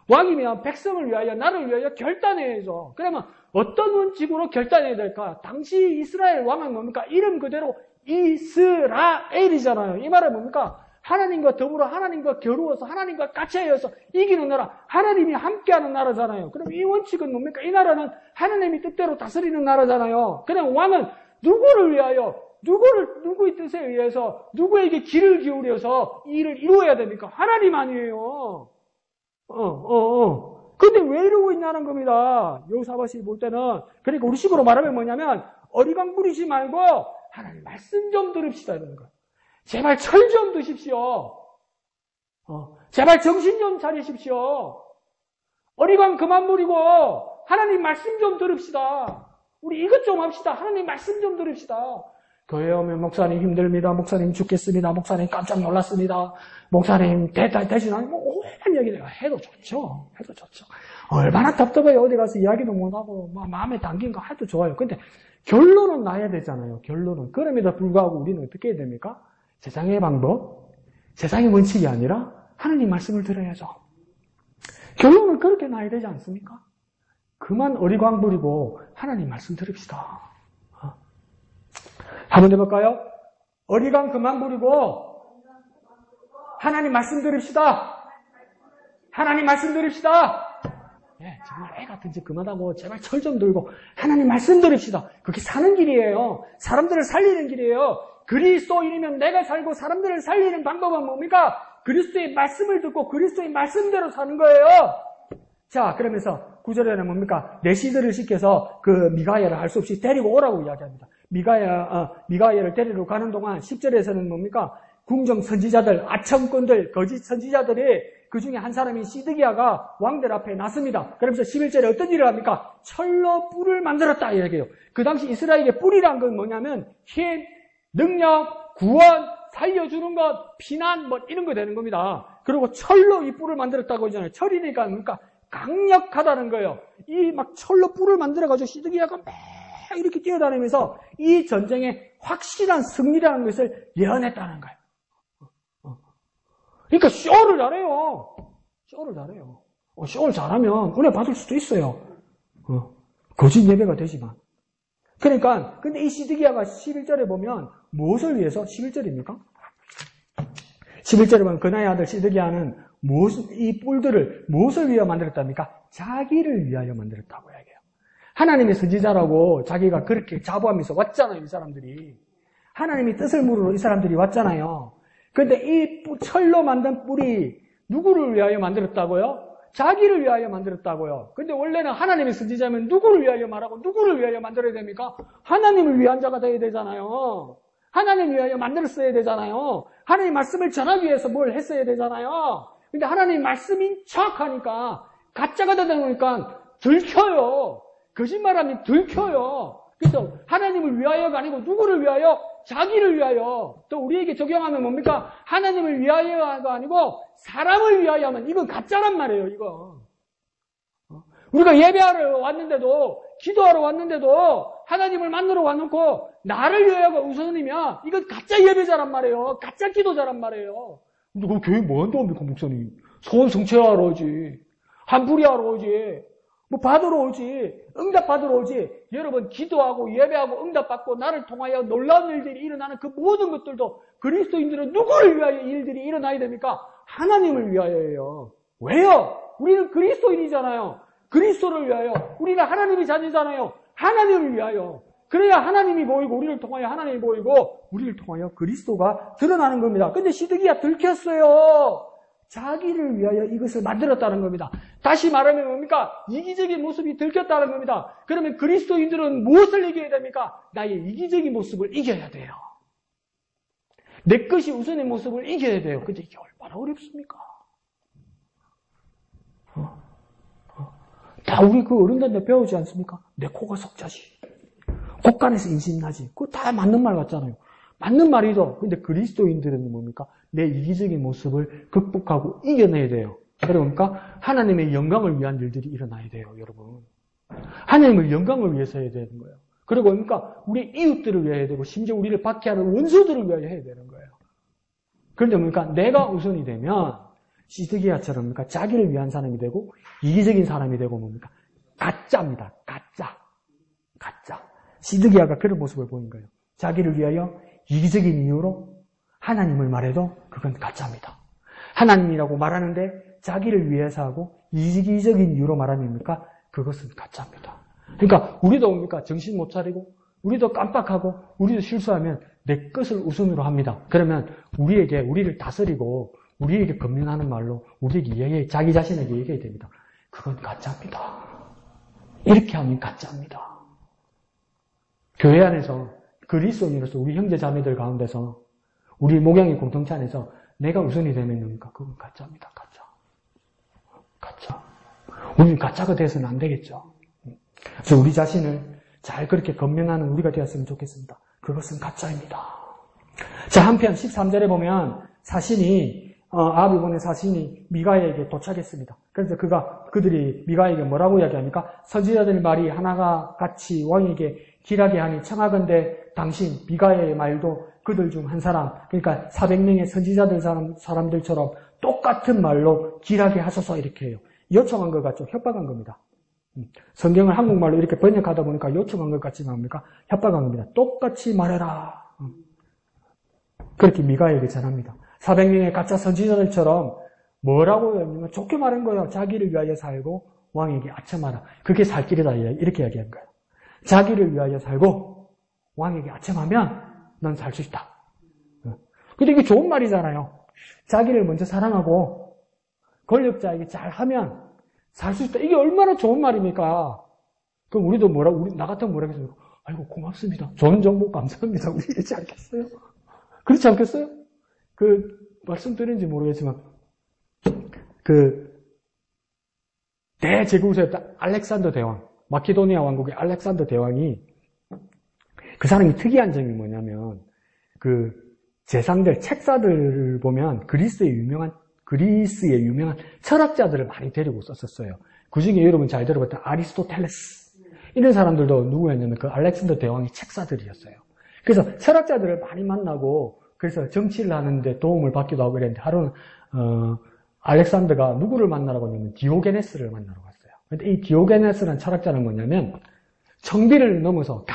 왕이면 백성을 위하여 나를 위하여 결단해야죠. 그러면 어떤 원칙으로 결단해야 될까? 당시 이스라엘 왕은 뭡니까? 이름 그대로 이스라엘이잖아요. 이 말은 뭡니까? 하나님과 더불어 하나님과 겨루어서 하나님과 같이 하여서 이기는 나라, 하나님이 함께하는 나라잖아요. 그럼 이 원칙은 뭡니까? 이 나라는 하나님이 뜻대로 다스리는 나라잖아요. 그냥 왕은 누구를 위하여, 누구의 뜻에 의해서, 누구에게 귀를 기울여서 이 일을 이루어야 됩니까? 하나님 아니에요. 근데 왜 이러고 있냐는 겁니다. 여호사밧이 볼 때는. 그러니까 우리 식으로 말하면 뭐냐면, 어리광 부리지 말고, 하나님 말씀 좀 들읍시다. 이러는 거예요. 제발 철 좀 드십시오. 제발 정신 좀 차리십시오. 어리광 그만 부리고 하나님 말씀 좀 들읍시다. 우리 이것 좀 합시다. 하나님 말씀 좀 들읍시다. 교회 오면 목사님 힘듭니다. 목사님 죽겠습니다. 목사님 깜짝 놀랐습니다. 목사님 대신하니 오만 얘기 내가 해도 좋죠. 해도 좋죠. 얼마나 답답해요. 어디 가서 이야기도 못하고 마음에 담긴 거 해도 좋아요. 근데 결론은 나야 되잖아요. 결론은. 그럼에도 불구하고 우리는 어떻게 해야 됩니까? 세상의 방법, 세상의 원칙이 아니라 하나님 말씀을 들어야죠. 결론은 그렇게 나야 되지 않습니까? 그만 어리광 부리고 하나님 말씀 들읍시다. 한번 해볼까요? 어리광 그만 부리고 하나님 말씀 들읍시다. 하나님 말씀 들읍시다. 예, 정말 애 같은 짓 그만하고 제발 철 좀 들고 하나님 말씀 들읍시다. 그게 사는 길이에요. 사람들을 살리는 길이에요. 그리스도인이면 내가 살고 사람들을 살리는 방법은 뭡니까? 그리스도의 말씀을 듣고 그리스도의 말씀대로 사는 거예요. 자, 그러면서 9절에는 뭡니까? 내시들을 시켜서 그 미가야를 할 수 없이 데리고 오라고 이야기합니다. 미가야를 데리러 가는 동안 10절에서는 뭡니까? 궁정 선지자들, 아첨꾼들, 거짓 선지자들이 그 중에 한 사람인 시드기야가 왕들 앞에 났습니다. 그러면서 11절에 어떤 일을 합니까? 철로 뿔을 만들었다 이야기해요. 그 당시 이스라엘의 뿔이란 건 뭐냐면 힘, 능력, 구원, 살려주는 것, 피난 이런 거 되는 겁니다. 그리고 철로 이 뿔을 만들었다고 하잖아요. 철이니까 뭡니까? 강력하다는 거예요. 이 막 철로 뿔을 만들어가지고 시드기야가 막 이렇게 뛰어다니면서 이 전쟁에 확실한 승리라는 것을 예언했다는 거예요. 그러니까 쇼를 잘해요. 쇼를 잘해요. 쇼를 잘하면 은혜 받을 수도 있어요. 거짓 예배가 되지만. 그러니까 근데 이 시드기야가 11절에 보면 무엇을 위해서? 11절입니까? 11절에 보면 그나의 아들 시드기야는 이 뿔들을 무엇을 위하여 만들었답니까? 자기를 위하여 만들었다고 이야기해요. 하나님의 선지자라고 자기가 그렇게 자부하면서 왔잖아요, 이 사람들이. 하나님의 뜻을 물으러 이 사람들이 왔잖아요. 그런데 이 철로 만든 뿔이 누구를 위하여 만들었다고요? 자기를 위하여 만들었다고요. 근데 원래는 하나님의 선지자면 누구를 위하여 말하고 누구를 위하여 만들어야 됩니까? 하나님을 위한 자가 되어야 되잖아요. 하나님을 위하여 만들었어야 되잖아요. 하나님 말씀을 전하기 위해서 뭘 했어야 되잖아요. 근데 하나님 말씀인 척 하니까 가짜가 되다 보니까 들켜요. 거짓말하면 들켜요. 그래서 하나님을 위하여가 아니고 누구를 위하여? 자기를 위하여. 또 우리에게 적용하면 뭡니까? 하나님을 위하여가 아니고 사람을 위하여 하면 이건 가짜란 말이에요. 이거. 우리가 예배하러 왔는데도 기도하러 왔는데도 하나님을 만나러 와놓고 나를 위하여가 우선이면 이건 가짜 예배자란 말이에요. 가짜 기도자란 말이에요. 근데 그 교회 뭐 한다고 목사님? 소원 성취하러 오지. 한풀이하러 오지. 받으러 오지. 응답 받으러 오지. 여러분 기도하고 예배하고 응답받고 나를 통하여 놀라운 일들이 일어나는 그 모든 것들도 그리스도인들은 누구를 위하여 일들이 일어나야 됩니까? 하나님을 위하여예요. 왜요? 우리는 그리스도인이잖아요. 그리스도를 위하여. 우리는 하나님의 자녀잖아요. 하나님을 위하여. 그래야 하나님이 보이고 우리를 통하여 하나님이 보이고 우리를 통하여 그리스도가 드러나는 겁니다. 근데 시드기야 들켰어요. 자기를 위하여 이것을 만들었다는 겁니다. 다시 말하면 뭡니까? 이기적인 모습이 들켰다는 겁니다. 그러면 그리스도인들은 무엇을 이겨야 됩니까? 나의 이기적인 모습을 이겨야 돼요. 내 것이 우선의 모습을 이겨야 돼요. 근데 이게 얼마나 어렵습니까? 다 우리 그 어른들한테 배우지 않습니까? 내 코가 석자지. 곡간에서 인신나지. 그거 다 맞는 말 같잖아요. 맞는 말이죠. 근데 그리스도인들은 뭡니까? 내 이기적인 모습을 극복하고 이겨내야 돼요. 그러니까 하나님의 영광을 위한 일들이 일어나야 돼요, 여러분. 하나님의 영광을 위해서 해야 되는 거예요. 그리고 그러니까 우리 이웃들을 위해 해야 되고 심지어 우리를 박해하는 원수들을 위하여 해야 되는 거예요. 그런데 뭡니까? 내가 우선이 되면 시드기야처럼 뭡니까? 자기를 위한 사람이 되고 이기적인 사람이 되고 뭡니까? 가짜입니다. 가짜. 시드기야가 그런 모습을 보인 거예요. 자기를 위하여 이기적인 이유로 하나님을 말해도 그건 가짜입니다. 하나님이라고 말하는데 자기를 위해서 하고 이기적인 이유로 말합니까? 그것은 가짜입니다. 그러니까 우리도 뭡니까? 정신 못 차리고 우리도 깜빡하고 우리도 실수하면 내 것을 우선으로 합니다. 그러면 우리를 다스리고 우리에게 검증하는 말로 우리에게 자기 자신에게 얘기해야 됩니다. 그건 가짜입니다. 이렇게 하면 가짜입니다. 교회 안에서 그리스도인으로서 우리 형제 자매들 가운데서 우리 목양의 공동체 안에서 내가 우선이 되면 뭡니까? 그건 가짜입니다. 가짜. 우리는 가짜가 돼서는 안 되겠죠. 그래서 우리 자신을 잘 그렇게 건면하는 우리가 되었으면 좋겠습니다. 그것은 가짜입니다. 자, 한편 13절에 보면 아합이 보낸 사신이 미가에게 도착했습니다. 그래서 그들이 미가에게 뭐라고 이야기합니까? 선지자들 말이 하나가 같이 왕에게 길하게 하니 청하건대 당신 미가의 말도 그들 중 한 사람, 그러니까 400명의 선지자들 사람들처럼 똑같은 말로 길하게 하소서 이렇게 해요. 요청한 것 같죠? 협박한 겁니다. 성경을 한국말로 이렇게 번역하다 보니까 요청한 것 같지 않습니까? 협박한 겁니다. 똑같이 말해라. 그렇게 미가에게 전합니다. 400명의 가짜 선지자들처럼 뭐라고 하냐면 좋게 말한 거예요. 자기를 위하여 살고 왕에게 아첨하라. 그게 살 길이다. 이렇게 이야기한 거예요. 자기를 위하여 살고 왕에게 아첨하면 넌 살 수 있다. 근데 이게 좋은 말이잖아요. 자기를 먼저 사랑하고 권력자에게 잘하면 살 수 있다. 이게 얼마나 좋은 말입니까? 그럼 우리도 나 같으면 뭐라 하겠습니까? 아이고, 고맙습니다. 좋은 정보 감사합니다. 우리 이러지 않겠어요? 그렇지 않겠어요? 말씀드린지 모르겠지만, 대제국세였던 알렉산더 대왕, 마케도니아 왕국의 알렉산더 대왕이, 그 사람이 특이한 점이 뭐냐면, 재상들, 책사들을 보면 그리스의 유명한 철학자들을 많이 데리고 썼었어요. 그 중에 여러분 잘 들어봤던 아리스토텔레스. 이런 사람들도 누구였냐면 그 알렉산더 대왕의 책사들이었어요. 그래서 철학자들을 많이 만나고 그래서 정치를 하는데 도움을 받기도 하고 그랬는데 하루는 알렉산더가 누구를 만나라고 하냐면 디오게네스를 만나러 갔어요. 근데 이 디오게네스라는 철학자는 뭐냐면 청비를 넘어서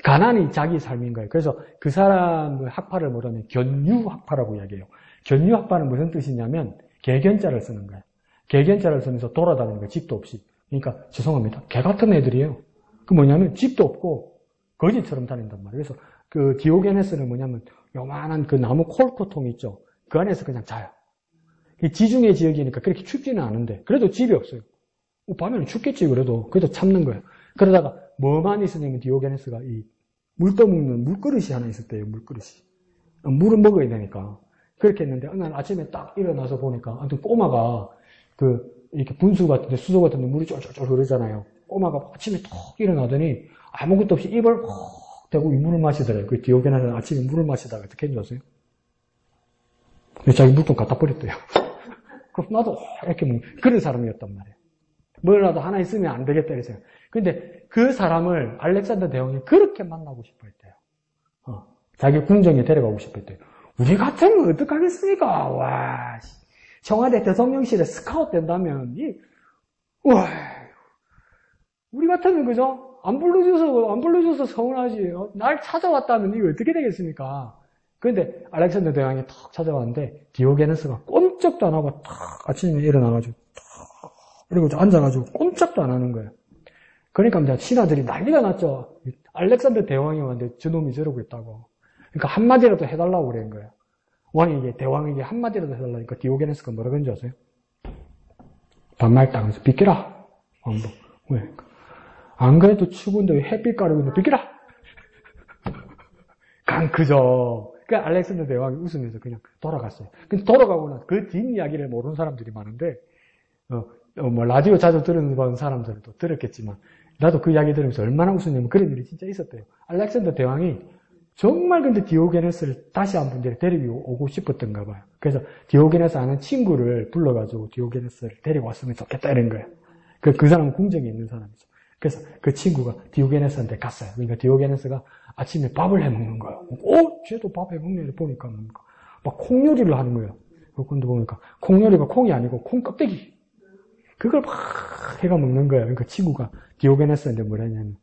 가난이 자기 삶인 거예요. 그래서 그 사람의 학파를 뭐라면 견유학파라고 이야기해요. 견유학파는 무슨 뜻이냐면 개견자를 쓰는 거예요. 개견자를 쓰면서 돌아다니는 거예요. 집도 없이. 그러니까 죄송합니다. 개 같은 애들이에요. 그 뭐냐면 집도 없고 거지처럼 다닌단 말이에요. 그래서 그 디오게네스는 뭐냐면 요만한 그 나무 콜코통 있죠. 그 안에서 그냥 자요. 지중해 지역이니까 그렇게 춥지는 않은데 그래도 집이 없어요. 밤에는 춥겠지 그래도 참는 거예요. 그러다가 뭐만 있으냐면 디오게네스가 이 물 떠먹는 물그릇이 하나 있었대요. 물그릇이. 물을 먹어야 되니까. 그렇게 했는데 어느 날 아침에 딱 일어나서 보니까 아무튼 꼬마가 이렇게 분수 같은데 수소 같은데 물이 쫄쫄쫄 흐르잖아요. 꼬마가 아침에 톡 일어나더니 아무것도 없이 입을 콕 대고 이 물을 마시더래요. 그 디오게네스는 아침에 물을 마시다가 어떻게 했는지 아세요? 자기 물통 갖다 버렸대요. 그럼 나도 이렇게 그런 사람이었단 말이에요. 뭐라도 하나 있으면 안 되겠다 이랬어요. 근데 그 사람을 알렉산더 대왕이 그렇게 만나고 싶어 했대요. 자기 궁정에 데려가고 싶어 했대요. 우리 같으면 어떡하겠습니까? 와, 청와대 대통령실에 스카웃 된다면, 우리 같으면 그죠? 안 불러줘서 서운하지. 날 찾아왔다면 이거 어떻게 되겠습니까? 그런데 알렉산더 대왕이 탁 찾아왔는데 디오게네스가 꼼짝도 안 하고 탁 아침에 일어나가지고 탁 이러고 앉아가지고 꼼짝도 안 하는 거예요. 그러니까 이제 신하들이 난리가 났죠. 알렉산더 대왕이 왔는데 저놈이 저러고 있다고. 그러니까 한마디라도 해달라고 그런 거예요. 대왕에게 한마디라도 해달라니까 디오게네스가 뭐라 그런지 아세요? 반말 따면서 비켜라. 왕복. 왜? 안 그래도 추운데 왜 햇빛 가리고 있는데 비켜라. 그죠. 그러니까 알렉산더 대왕이 웃으면서 그냥 돌아갔어요. 근데 돌아가고 나서 그 뒷이야기를 모르는 사람들이 많은데, 라디오 자주 들은 사람들도 들었겠지만, 나도 그 이야기 들으면서 얼마나 웃었냐면 그런 일이 진짜 있었대요. 알렉산더 대왕이 정말 근데 디오게네스를 다시 한번 데리고 오고 싶었던가 봐요. 그래서 디오게네스 아는 친구를 불러가지고 디오게네스를 데리고 왔으면 좋겠다 이런 거예요. 그 사람은 궁정에 있는 사람이죠. 그래서 그 친구가 디오게네스한테 갔어요. 그러니까 디오게네스가 아침에 밥을 해 먹는 거예요. 쟤도 밥 해 먹네. 보니까 막 콩 요리를 하는 거예요. 근데 보니까 콩 요리가 콩이 아니고 콩 껍데기. 그걸 막 해가 먹는 거예요. 그러니까 친구가 디오게네스한테 뭐라 했냐면,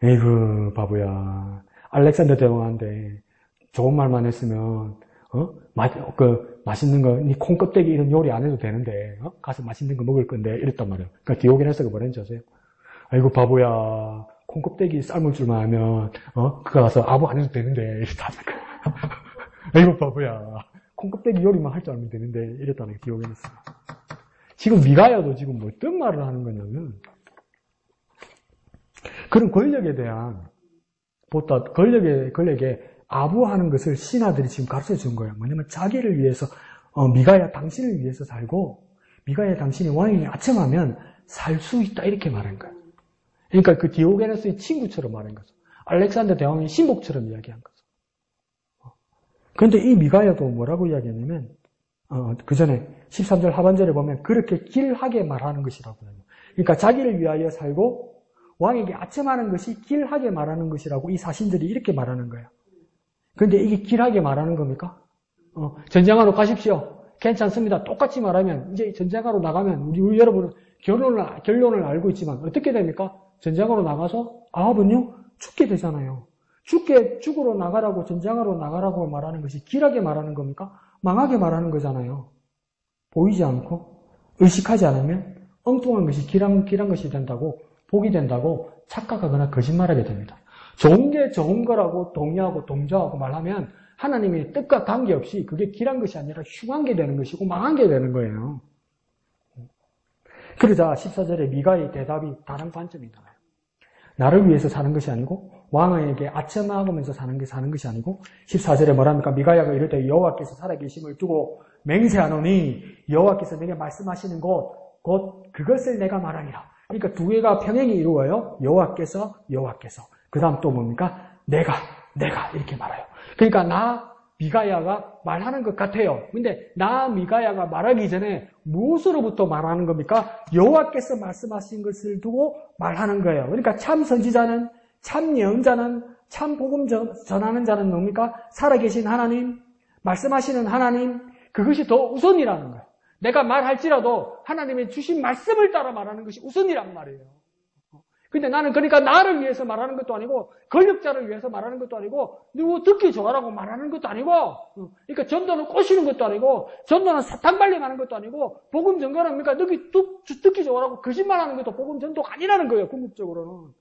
에이구 바보야. 알렉산더 대왕한테 좋은 말만 했으면 맛있는 거, 니 콩 껍데기 이런 요리 안 해도 되는데 가서 맛있는 거 먹을 건데 이랬단 말이에요. 그러니까 디오게네스가 뭐라 했는지 아세요? 아이고 바보야. 콩 껍데기 삶을 줄만 알면 그거 가서 아부 안 해도 되는데 이랬다는 거예요. 아이고 바보야. 콩 껍데기 요리만 할 줄 알면 되는데 이랬다는 거예요. 디오게네스가. 지금 미가야도 지금 뭐 어떤 말을 하는 거냐면 그런 권력에 대한 권력에 아부하는 것을 신하들이 지금 가르쳐 준 거예요. 뭐냐면 자기를 위해서, 미가야 당신을 위해서 살고, 미가야 당신이 왕에게 아첨하면 살 수 있다 이렇게 말한 거예요. 그러니까 그 디오게네스의 친구처럼 말한 거죠. 알렉산더 대왕의 신복처럼 이야기한 거죠. 그런데 이 미가야도 뭐라고 이야기했냐면 그 전에 13절 하반절에 보면 그렇게 길하게 말하는 것이라고 해요. 그러니까 자기를 위하여 살고 왕에게 아첨하는 것이 길하게 말하는 것이라고 이 사신들이 이렇게 말하는 거예요. 그런데 이게 길하게 말하는 겁니까? 전쟁하러 가십시오. 괜찮습니다. 똑같이 말하면 이제 전쟁하러 나가면 우리 여러분은 결론을 알고 있지만 어떻게 됩니까? 전쟁하러 나가서 아합은요 죽게 되잖아요. 죽으러 나가라고 전쟁하러 나가라고 말하는 것이 길하게 말하는 겁니까? 망하게 말하는 거잖아요. 보이지 않고 의식하지 않으면 엉뚱한 것이 길한 것이 된다고 복이 된다고 착각하거나 거짓말하게 됩니다. 좋은 게 좋은 거라고 동의하고 동조하고 말하면 하나님의 뜻과 관계없이 그게 길한 것이 아니라 흉한 게 되는 것이고 망한 게 되는 거예요. 그러자 14절에 미가의 대답이 다른 관점이 나와요. 나를 위해서 사는 것이 아니고 왕에게 아첨하면서 사는 것이 아니고 14절에 뭐랍니까? 미가야가 이럴 때 여호와께서 살아계심을 두고 맹세하노니 여호와께서 내게 말씀하시는 곧 그것을 내가 말하니라. 그러니까 두 개가 평행이 이루어요. 여호와께서 그 다음 또 뭡니까? 내가 이렇게 말해요. 그러니까 미가야가 말하는 것 같아요. 근데 미가야가 말하기 전에 무엇으로부터 말하는 겁니까? 여호와께서 말씀하신 것을 두고 말하는 거예요. 그러니까 참 선지자는, 참 예언자는, 참 복음 전하는 자는 뭡니까? 살아계신 하나님, 말씀하시는 하나님, 그것이 더 우선이라는 거예요. 내가 말할지라도 하나님의 주신 말씀을 따라 말하는 것이 우선이란 말이에요. 근데 나는 그러니까 나를 위해서 말하는 것도 아니고 권력자를 위해서 말하는 것도 아니고 누구 듣기 좋아라고 말하는 것도 아니고 그러니까 전도는 꼬시는 것도 아니고 전도는 사탕 발림하는 것도 아니고 복음 전도는 그러니까 듣기 좋아라고 거짓말하는 것도 복음 전도가 아니라는 거예요. 궁극적으로는.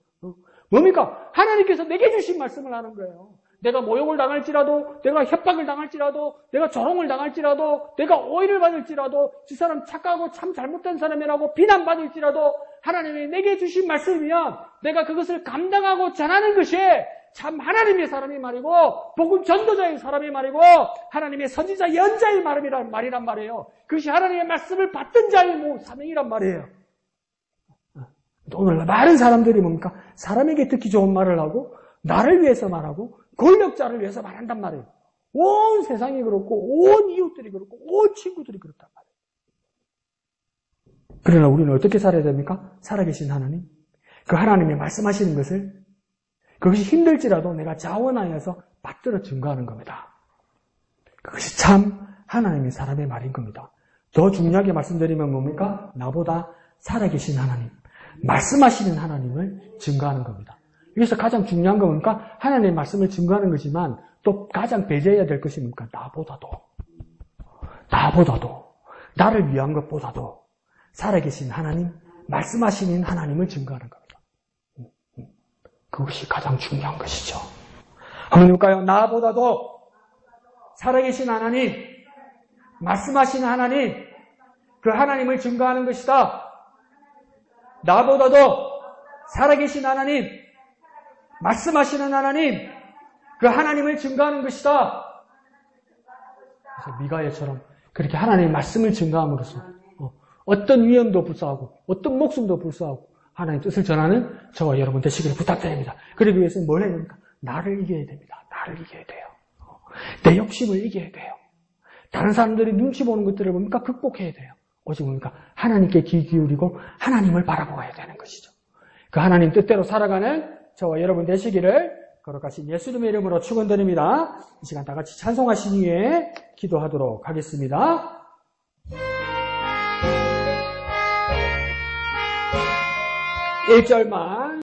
뭡니까? 하나님께서 내게 주신 말씀을 하는 거예요. 내가 모욕을 당할지라도, 내가 협박을 당할지라도, 내가 조롱을 당할지라도, 내가 오해를 받을지라도, 저 사람 착하고 참 잘못된 사람이라고 비난받을지라도 하나님이 내게 주신 말씀이면 내가 그것을 감당하고 전하는 것이 참 하나님의 사람의 말이고 복음 전도자의 사람의 말이고 하나님의 선지자 예언자의 말이란 말이에요. 그것이 하나님의 말씀을 받던 자의 사명이란 말이에요. 오늘 많은 사람들이 뭡니까? 사람에게 듣기 좋은 말을 하고 나를 위해서 말하고 권력자를 위해서 말한단 말이에요. 온 세상이 그렇고 온 이웃들이 그렇고 온 친구들이 그렇단 말이에요. 그러나 우리는 어떻게 살아야 됩니까? 살아계신 하나님, 그 하나님이 말씀하시는 것을 그것이 힘들지라도 내가 자원하여서 받들어 증거하는 겁니다. 그것이 참 하나님의 사람의 말인 겁니다. 더 중요하게 말씀드리면 뭡니까? 나보다 살아계신 하나님, 말씀하시는 하나님을 증거하는 겁니다. 여기서 가장 중요한 건 뭡니까? 하나님의 말씀을 증거하는 것이지만 또 가장 배제해야 될 것이 뭡니까? 나보다도 나를 위한 것보다도 살아계신 하나님, 말씀하시는 하나님을 증거하는 겁니다. 그것이 가장 중요한 것이죠. 한번 해볼까요? 나보다도 살아계신 하나님, 말씀하시는 하나님, 그 하나님을 증거하는 것이다. 나보다도 살아계신 하나님, 말씀하시는 하나님, 그 하나님을 증거하는 것이다. 그래서 미가야처럼 그렇게 하나님의 말씀을 증거함으로써 어떤 위험도 불사하고 어떤 목숨도 불사하고 하나님의 뜻을 전하는 저와 여러분 되시기를 부탁드립니다. 그러기 위해서는 뭘 해야 됩니까? 나를 이겨야 됩니다. 나를 이겨야 돼요. 내 욕심을 이겨야 돼요. 다른 사람들이 눈치 보는 것들을 뭡니까? 극복해야 돼요. 오직 뭡니까? 하나님께 귀 기울이고 하나님을 바라보아야 되는 것이죠. 그 하나님 뜻대로 살아가는 저와 여러분 되시기를 거룩하신 예수님의 이름으로 축원드립니다. 이 시간 다 같이 찬송하신 후에 기도하도록 하겠습니다. (1절만)